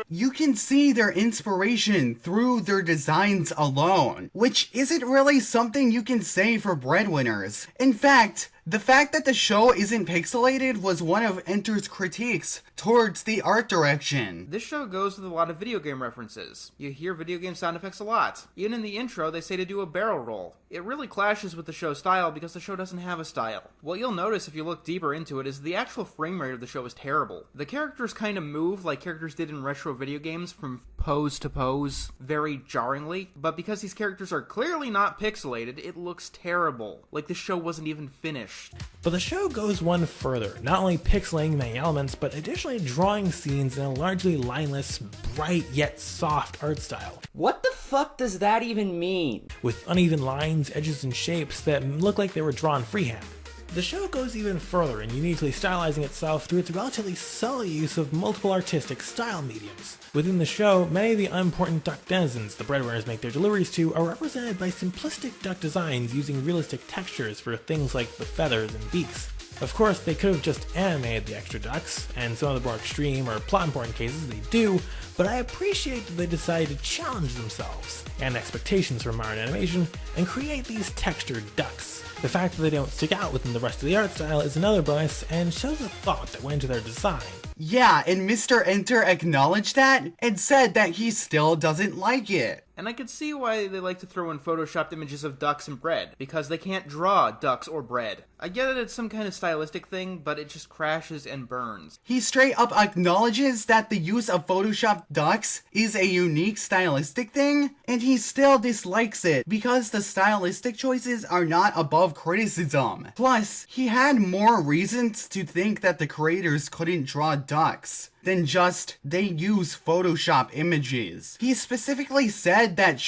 You can see their inspiration through their designs alone, which isn't really something you can say for Breadwinners. In fact, the fact that the show isn't pixelated was one of Enter's critiques towards the art direction. This show goes with a lot of video game references. You hear video game sound effects a lot. Even in the intro, they say to do a barrel roll. It really clashes with the show's style because the show doesn't have a style. What you'll notice if you look deeper into it is the actual frame rate of the show is terrible. The characters kind of move like characters did in retro video games from pose to pose, very jarringly, but because these characters are clearly not pixelated, it looks terrible. Like the show wasn't even finished. But the show goes one further, not only pixelating many elements, but additionally drawing scenes in a largely lineless, bright yet soft art style. What the fuck does that even mean? With uneven lines, edges, and shapes that look like they were drawn freehand. The show goes even further in uniquely stylizing itself through its relatively subtle use of multiple artistic style mediums. Within the show, many of the unimportant duck denizens the Breadwinners make their deliveries to are represented by simplistic duck designs using realistic textures for things like the feathers and beaks. Of course, they could have just animated the extra ducks, and some of the more extreme or plot important cases they do, but I appreciate that they decided to challenge themselves and expectations for modern animation and create these textured ducks. The fact that they don't stick out within the rest of the art style is another bonus and shows the thought that went into their design. Yeah, and Mr. Enter acknowledged that and said that he still doesn't like it. And I could see why they like to throw in photoshopped images of ducks and bread, because they can't draw ducks or bread. I get that it's some kind of stylistic thing, but it just crashes and burns. He straight up acknowledges that the use of photoshopped ducks is a unique stylistic thing, and he still dislikes it because the stylistic choices are not above criticism. Plus, he had more reasons to think that the creators couldn't draw ducks than just they use Photoshop images. He specifically said that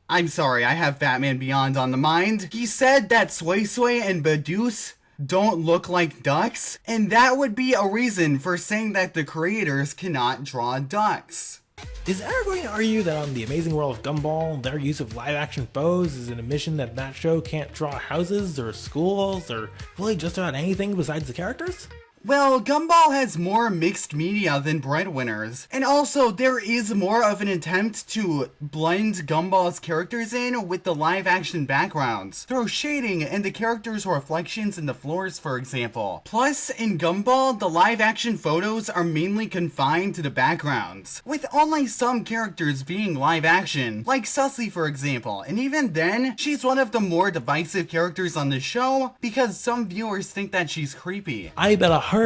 I'm sorry, I have Batman Beyond on the mind. He said that Sway Sway and Badooz don't look like ducks, and that would be a reason for saying that the creators cannot draw ducks. Is Enter going to argue that on The Amazing World of Gumball, their use of live-action foes is an admission that that show can't draw houses or schools or really just about anything besides the characters? Well, Gumball has more mixed media than Breadwinners, and also there is more of an attempt to blend Gumball's characters in with the live-action backgrounds, through shading and the characters' reflections in the floors, for example. Plus, in Gumball, the live-action photos are mainly confined to the backgrounds, with only some characters being live-action, like Sussy, for example, and even then, she's one of the more divisive characters on the show, because some viewers think that she's creepy. I bet $100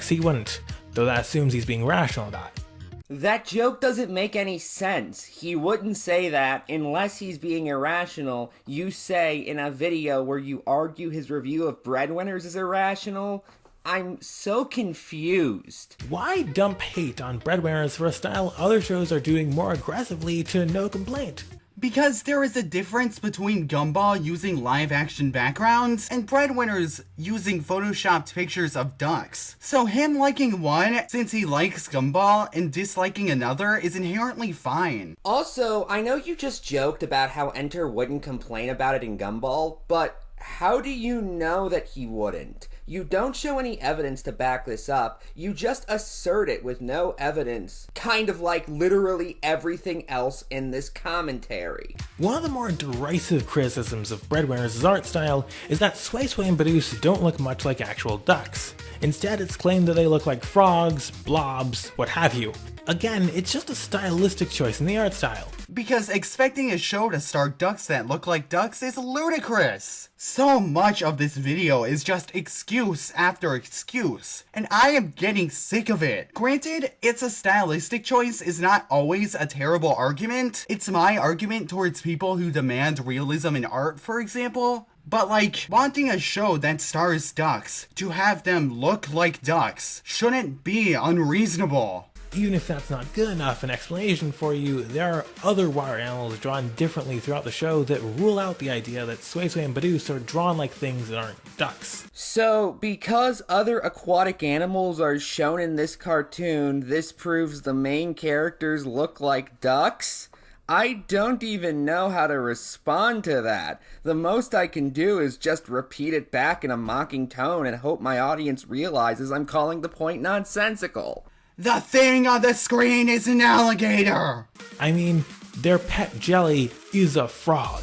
he wouldn't, though that assumes he's being rational about it. That joke doesn't make any sense. He wouldn't say that unless he's being irrational. You say in a video where you argue his review of Breadwinners is irrational. I'm so confused. Why dump hate on Breadwinners for a style other shows are doing more aggressively to no complaint? Because there is a difference between Gumball using live-action backgrounds and breadwinners using photoshopped pictures of ducks. So him liking one, since he likes Gumball, and disliking another is inherently fine. Also, I know you just joked about how Enter wouldn't complain about it in Gumball, but how do you know that he wouldn't? You don't show any evidence to back this up, you just assert it with no evidence, kind of like literally everything else in this commentary. One of the more derisive criticisms of Breadwinner's art style is that Sway Sway and Badoosh don't look much like actual ducks. Instead, it's claimed that they look like frogs, blobs, what have you. Again, it's just a stylistic choice in the art style. Because expecting a show to star ducks that look like ducks is ludicrous. So much of this video is just excuse after excuse, and I am getting sick of it. Granted, it's a stylistic choice is not always a terrible argument. It's my argument towards people who demand realism in art, for example. But like, wanting a show that stars ducks to have them look like ducks shouldn't be unreasonable. Even if that's not good enough an explanation for you, there are other water animals drawn differently throughout the show that rule out the idea that Sway Sway and Badoosh are drawn like things that aren't ducks. So, because other aquatic animals are shown in this cartoon, this proves the main characters look like ducks? I don't even know how to respond to that. The most I can do is just repeat it back in a mocking tone and hope my audience realizes I'm calling the point nonsensical. The thing on the screen is an alligator! I mean, their pet jelly is a frog.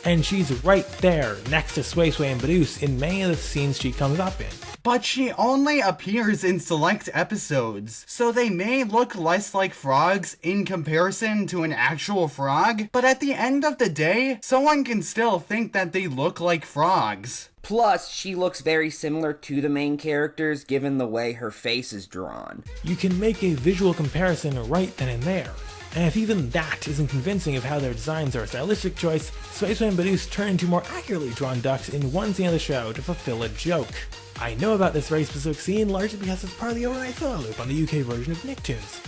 And she's right there next to Sway Sway and Badoosh in many of the scenes she comes up in. But she only appears in select episodes, so they may look less like frogs in comparison to an actual frog, but at the end of the day, someone can still think that they look like frogs. Plus, she looks very similar to the main characters given the way her face is drawn. You can make a visual comparison right then and there. And if even that isn't convincing of how their designs are a stylistic choice, Sway Sway and Badoosh turn to more accurately drawn ducks in one scene of the show to fulfill a joke. I know about this very specific scene largely because it's part of the overnight photo loop on the UK version of Nicktoons.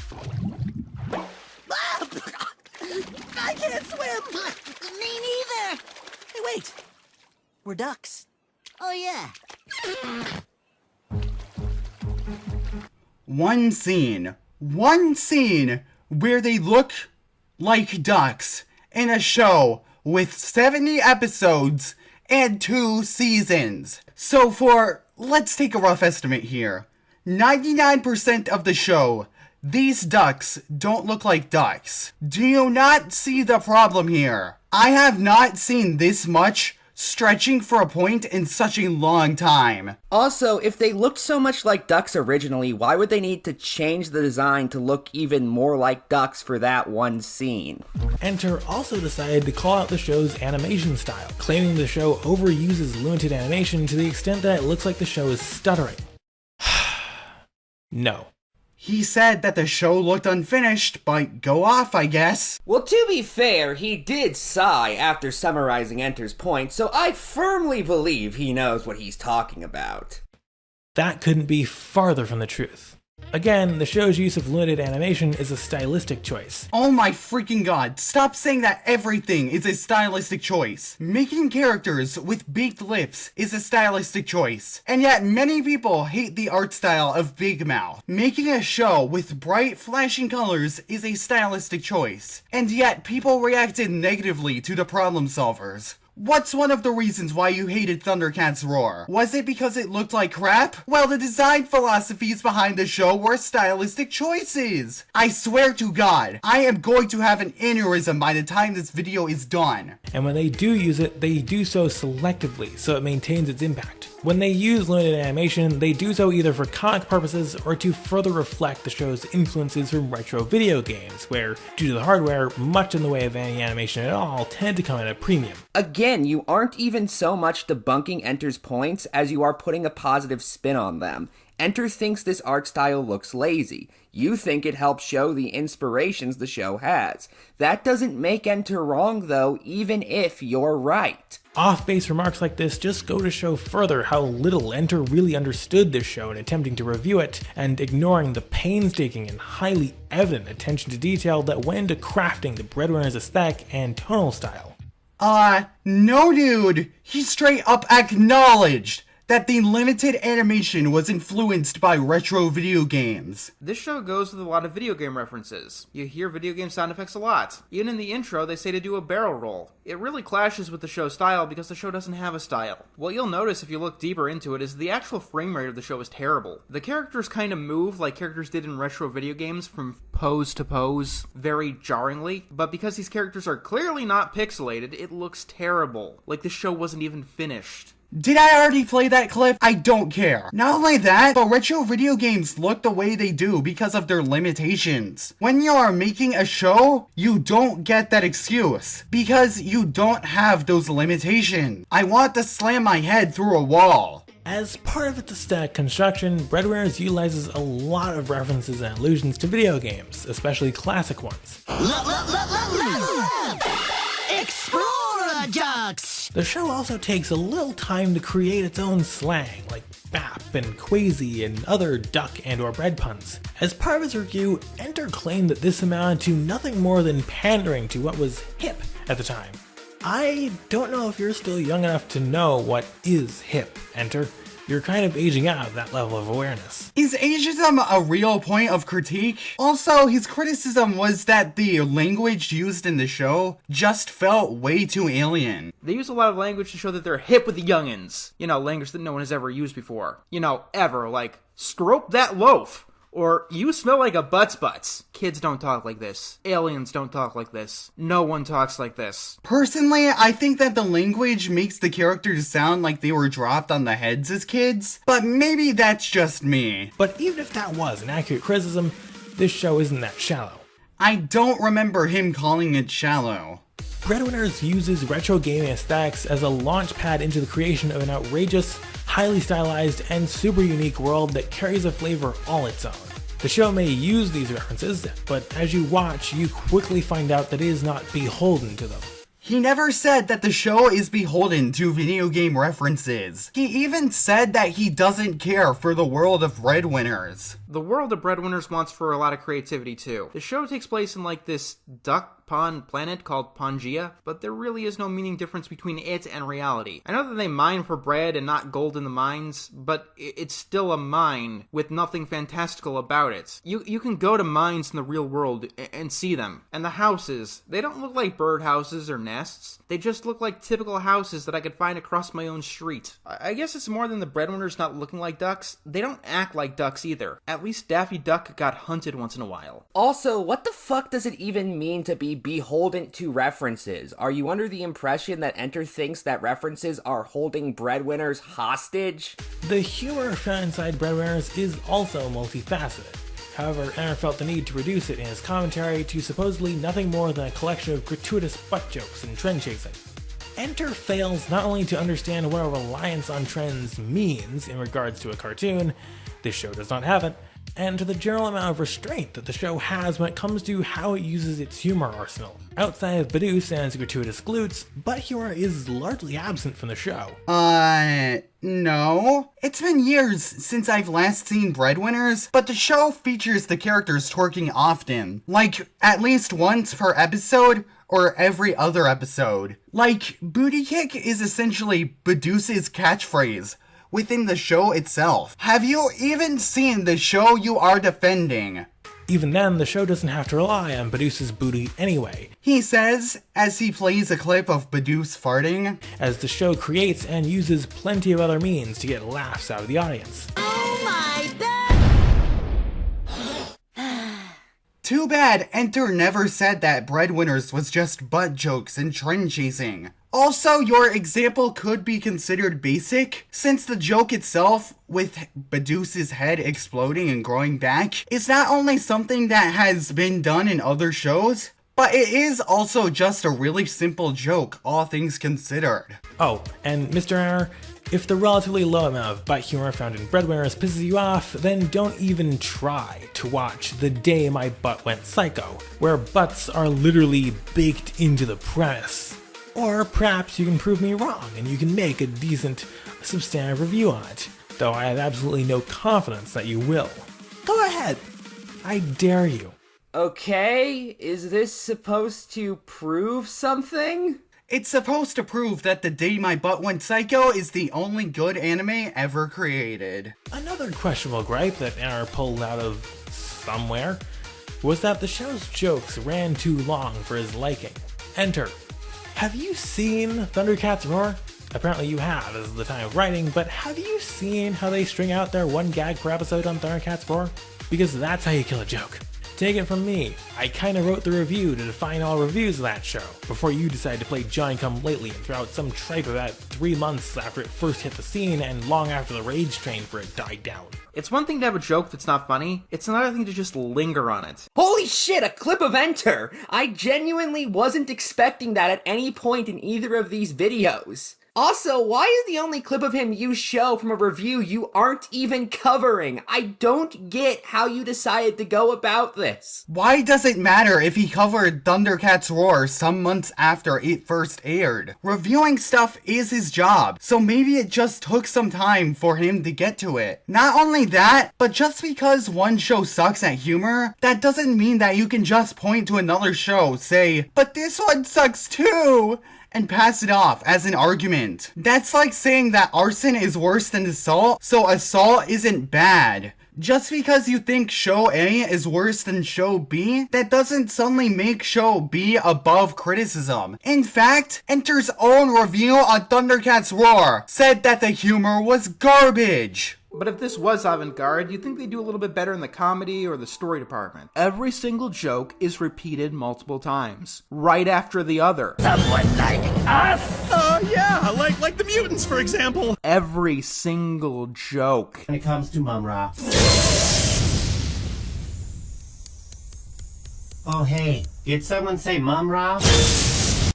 I can't swim! Me neither! Hey, wait! We're ducks. Oh, yeah. One scene where they look like ducks in a show with 70 episodes and 2 seasons. So for, let's take a rough estimate here, 99% of the show, these ducks don't look like ducks. Do you not see the problem here? I have not seen this much stretching for a point in such a long time. Also, if they looked so much like ducks originally, why would they need to change the design to look even more like ducks for that one scene? Enter also decided to call out the show's animation style, claiming the show overuses limited animation to the extent that it looks like the show is stuttering. No. He said that the show looked unfinished, but go off, I guess. Well, to be fair, he did sigh after summarizing Enter's point, so I firmly believe he knows what he's talking about. That couldn't be farther from the truth. Again, the show's use of limited animation is a stylistic choice. Oh my freaking god, stop saying that everything is a stylistic choice. Making characters with baked lips is a stylistic choice. And yet many people hate the art style of Big Mouth. Making a show with bright flashing colors is a stylistic choice. And yet people reacted negatively to the problem solvers. What's one of the reasons why you hated Thundercats Roar? Was it because it looked like crap? Well, the design philosophies behind the show were stylistic choices. I swear to God, I am going to have an aneurysm by the time this video is done. And when they do use it, they do so selectively, so it maintains its impact. When they use limited animation, they do so either for comic purposes or to further reflect the show's influences from retro video games, where, due to the hardware, much in the way of any animation at all tend to come at a premium. Again, you aren't even so much debunking Enter's points as you are putting a positive spin on them. Enter thinks this art style looks lazy. You think it helps show the inspirations the show has. That doesn't make Enter wrong though, even if you're right. Off-base remarks like this just go to show further how little Enter really understood this show in attempting to review it, and ignoring the painstaking and highly evident attention to detail that went into crafting the Breadwinner's aesthetic and tonal style. No dude! He straight up acknowledged that the limited animation was influenced by retro video games. This show goes with a lot of video game references. You hear video game sound effects a lot. Even in the intro, they say to do a barrel roll. It really clashes with the show's style because the show doesn't have a style. What you'll notice if you look deeper into it is the actual frame rate of the show is terrible. The characters kind of move like characters did in retro video games from pose to pose, very jarringly, but because these characters are clearly not pixelated, it looks terrible. Like the show wasn't even finished. Did I already play that clip? I don't care. Not only that, but retro video games look the way they do because of their limitations. When you are making a show, you don't get that excuse because you don't have those limitations. I want to slam my head through a wall. As part of its aesthetic construction, Breadwinners utilizes a lot of references and allusions to video games, especially classic ones. Explorer ducks! The show also takes a little time to create its own slang, like bap and quasi and other duck and or bread puns. As part of his review, Enter claimed that this amounted to nothing more than pandering to what was hip at the time. I don't know if you're still young enough to know what is hip, Enter. You're kind of aging out of that level of awareness. Is ageism a real point of critique? Also, his criticism was that the language used in the show just felt way too alien. They use a lot of language to show that they're hip with the youngins. You know, language that no one has ever used before. You know, ever. Like, stroke that loaf. Or, you smell like a butts. Kids don't talk like this. Aliens don't talk like this. No one talks like this. Personally, I think that the language makes the characters sound like they were dropped on the heads as kids, but maybe that's just me. But even if that was an accurate criticism, this show isn't that shallow. I don't remember him calling it shallow. Breadwinners uses retro gaming aesthetics as a launch pad into the creation of an outrageous, highly stylized, and super unique world that carries a flavor all its own. The show may use these references, but as you watch, you quickly find out that it is not beholden to them. He never said that the show is beholden to video game references. He even said that he doesn't care for the world of Breadwinners. The world of Breadwinners wants for a lot of creativity too. The show takes place in like this duck pond planet called Pangea, but there really is no meaning difference between it and reality. I know that they mine for bread and not gold in the mines, but it's still a mine with nothing fantastical about it. You can go to mines in the real world and see them. And the houses, they don't look like bird houses or nests. They just look like typical houses that I could find across my own street. I guess it's more than the Breadwinners not looking like ducks. They don't act like ducks either. At least Daffy Duck got hunted once in a while. Also, what the fuck does it even mean to be beholden to references? Are you under the impression that Enter thinks that references are holding Breadwinners hostage? The humor found inside Breadwinners is also multifaceted. However, Enter felt the need to reduce it in his commentary to supposedly nothing more than a collection of gratuitous butt jokes and trend chasing. Enter fails not only to understand what a reliance on trends means in regards to a cartoon, this show does not have it, and to the general amount of restraint that the show has when it comes to how it uses its humor arsenal. Outside of Badooz and its gratuitous glutes, butt humor is largely absent from the show. No. It's been years since I've last seen Breadwinners, but the show features the characters twerking often. Like, at least once per episode, or every other episode. Like, booty kick is essentially Badooz's catchphrase within the show itself. Have you even seen the show you are defending? Even then, the show doesn't have to rely on Badooz's booty anyway, he says, as he plays a clip of Badooz farting, as the show creates and uses plenty of other means to get laughs out of the audience. Oh my god! Too bad Enter never said that Breadwinners was just butt jokes and trend chasing. Also, your example could be considered basic, since the joke itself, with Badooz's head exploding and growing back, is not only something that has been done in other shows, But it is also just a really simple joke, all things considered. Oh, and Mr. Enter, if the relatively low amount of butt humor found in Breadwinners pisses you off, then don't even try to watch The Day My Butt Went Psycho, where butts are literally baked into the premise. Or perhaps you can prove me wrong and you can make a decent, substantive review on it, though I have absolutely no confidence that you will. Go ahead. I dare you. Okay, is this supposed to prove something? It's supposed to prove that The Day My Butt Went Psycho is the only good anime ever created. Another questionable gripe that Enter pulled out of somewhere was that the show's jokes ran too long for his liking. Enter, have you seen Thundercats Roar? Apparently you have, as of the time of writing, but have you seen how they string out their one gag per episode on Thundercats Roar? Because that's how you kill a joke. Take it from me, I kinda wrote the review to define all reviews of that show, before you decided to play Johnny-come-lately and throw out some tripe about 3 months after it first hit the scene and long after the rage train for it died down. It's one thing to have a joke that's not funny, it's another thing to just linger on it. Holy shit, a clip of Enter! I genuinely wasn't expecting that at any point in either of these videos. Also, why is the only clip of him you show from a review you aren't even covering? I don't get how you decided to go about this. Why does it matter if he covered Thundercats Roar some months after it first aired? Reviewing stuff is his job, so maybe it just took some time for him to get to it. Not only that, but just because one show sucks at humor, that doesn't mean that you can just point to another show, say, but this one sucks too, and pass it off as an argument. That's like saying that arson is worse than assault, so assault isn't bad. Just because you think show A is worse than show B, that doesn't suddenly make show B above criticism. In fact, Enter's own review on Thundercats Roar said that the humor was garbage. But if this was avant-garde, you'd think they'd do a little bit better in the comedy or the story department. Every single joke is repeated multiple times, right after the other. Someone like us? Yeah, like the mutants, for example. Every single joke. When it comes to Mum-Ra. Oh hey, did someone say Mum-Ra?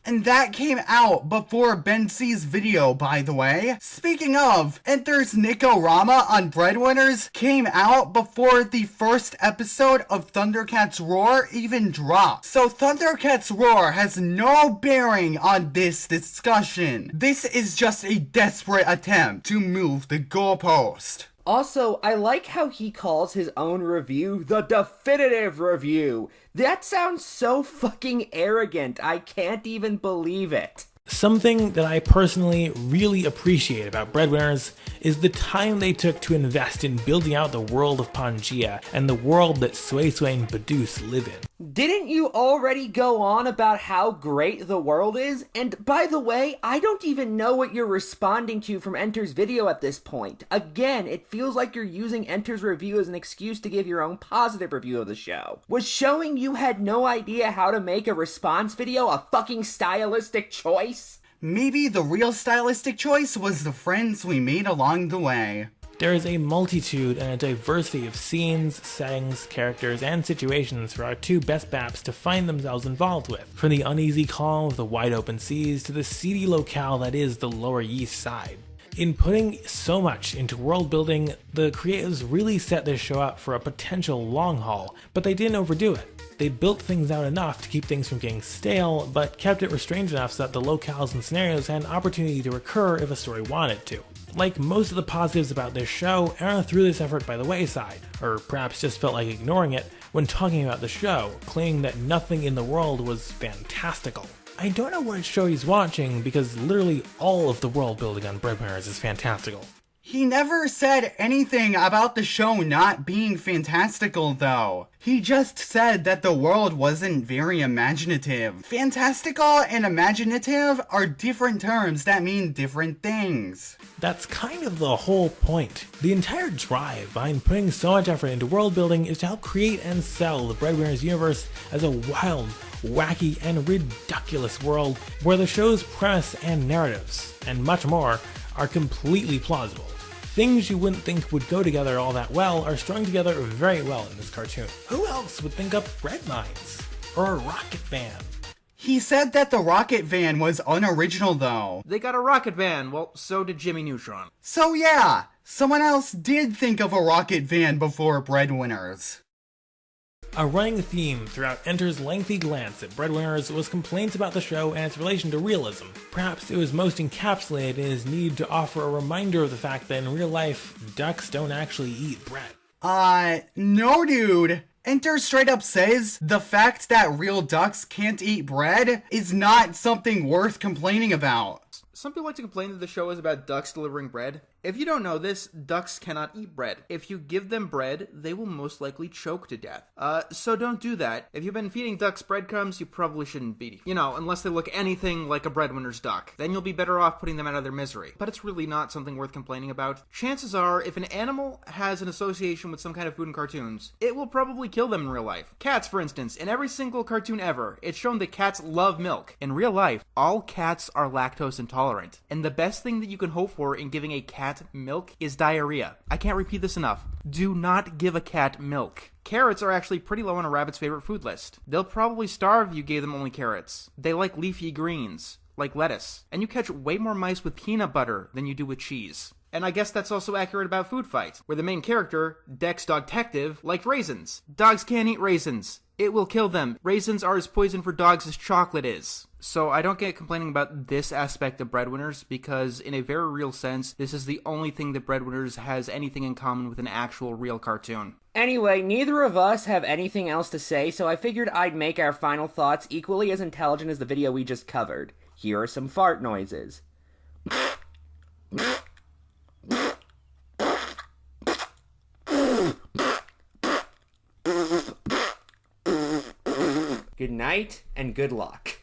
And that came out before Ben C's video, by the way. Speaking of, Enter's Nico-Rama on Breadwinners came out before the first episode of Thundercats Roar even dropped. So Thundercats Roar has no bearing on this discussion. This is just a desperate attempt to move the goalpost. Also, I like how he calls his own review the definitive review. That sounds so fucking arrogant, I can't even believe it. Something that I personally really appreciate about Breadwinners is the time they took to invest in building out the world of Pangea and the world that Suisui and Badus live in. Didn't you already go on about how great the world is? And by the way, I don't even know what you're responding to from Enter's video at this point. Again, it feels like you're using Enter's review as an excuse to give your own positive review of the show. Was showing you had no idea how to make a response video a fucking stylistic choice? Maybe the real stylistic choice was the friends we made along the way. There is a multitude and a diversity of scenes, settings, characters, and situations for our two best baps to find themselves involved with. From the uneasy calm of the wide open seas to the seedy locale that is the Lower East Side. In putting so much into world building, the creatives really set this show up for a potential long haul, but they didn't overdo it. They built things out enough to keep things from getting stale, but kept it restrained enough so that the locales and scenarios had an opportunity to recur if a story wanted to. Like most of the positives about this show, Aaron threw this effort by the wayside, or perhaps just felt like ignoring it when talking about the show, claiming that nothing in the world was fantastical. I don't know what show he's watching because literally all of the world building on Breadwinners is fantastical. He never said anything about the show not being fantastical, though. He just said that the world wasn't very imaginative. Fantastical and imaginative are different terms that mean different things. That's kind of the whole point. The entire drive behind putting so much effort into world building is to help create and sell the Breadwinners universe as a wild, wacky, and ridiculous world where the show's premise and narratives, and much more, are completely plausible. Things you wouldn't think would go together all that well are strung together very well in this cartoon. Who else would think up bread mines? or a rocket van? He said that the rocket van was unoriginal though. They got a rocket van. Well, so did Jimmy Neutron. So yeah, someone else did think of a rocket van before Breadwinners. A running theme throughout Enter's lengthy glance at Breadwinners was complaints about the show and its relation to realism. Perhaps it was most encapsulated in his need to offer a reminder of the fact that in real life, ducks don't actually eat bread. No dude. Enter straight up says the fact that real ducks can't eat bread is not something worth complaining about. Some people like to complain that the show is about ducks delivering bread. If you don't know this, ducks cannot eat bread. If you give them bread, they will most likely choke to death. So don't do that. If you've been feeding ducks breadcrumbs, you probably shouldn't be. You know, unless they look anything like a breadwinner's duck. Then you'll be better off putting them out of their misery. But it's really not something worth complaining about. Chances are, if an animal has an association with some kind of food in cartoons, it will probably kill them in real life. Cats, for instance, in every single cartoon ever, it's shown that cats love milk. In real life, all cats are lactose intolerant. And the best thing that you can hope for in giving a cat milk is diarrhea. I can't repeat this enough. Do not give a cat milk. Carrots are actually pretty low on a rabbit's favorite food list. They'll probably starve if you gave them only carrots. They like leafy greens, like lettuce. And you catch way more mice with peanut butter than you do with cheese. And I guess that's also accurate about Food Fight, where the main character, Dex Dogtective, liked raisins. Dogs can't eat raisins. It will kill them. Raisins are as poison for dogs as chocolate is. So I don't get complaining about this aspect of Breadwinners, because in a very real sense, this is the only thing that Breadwinners has anything in common with an actual real cartoon. Anyway, neither of us have anything else to say, so I figured I'd make our final thoughts equally as intelligent as the video we just covered. Here are some fart noises. Good night, and good luck.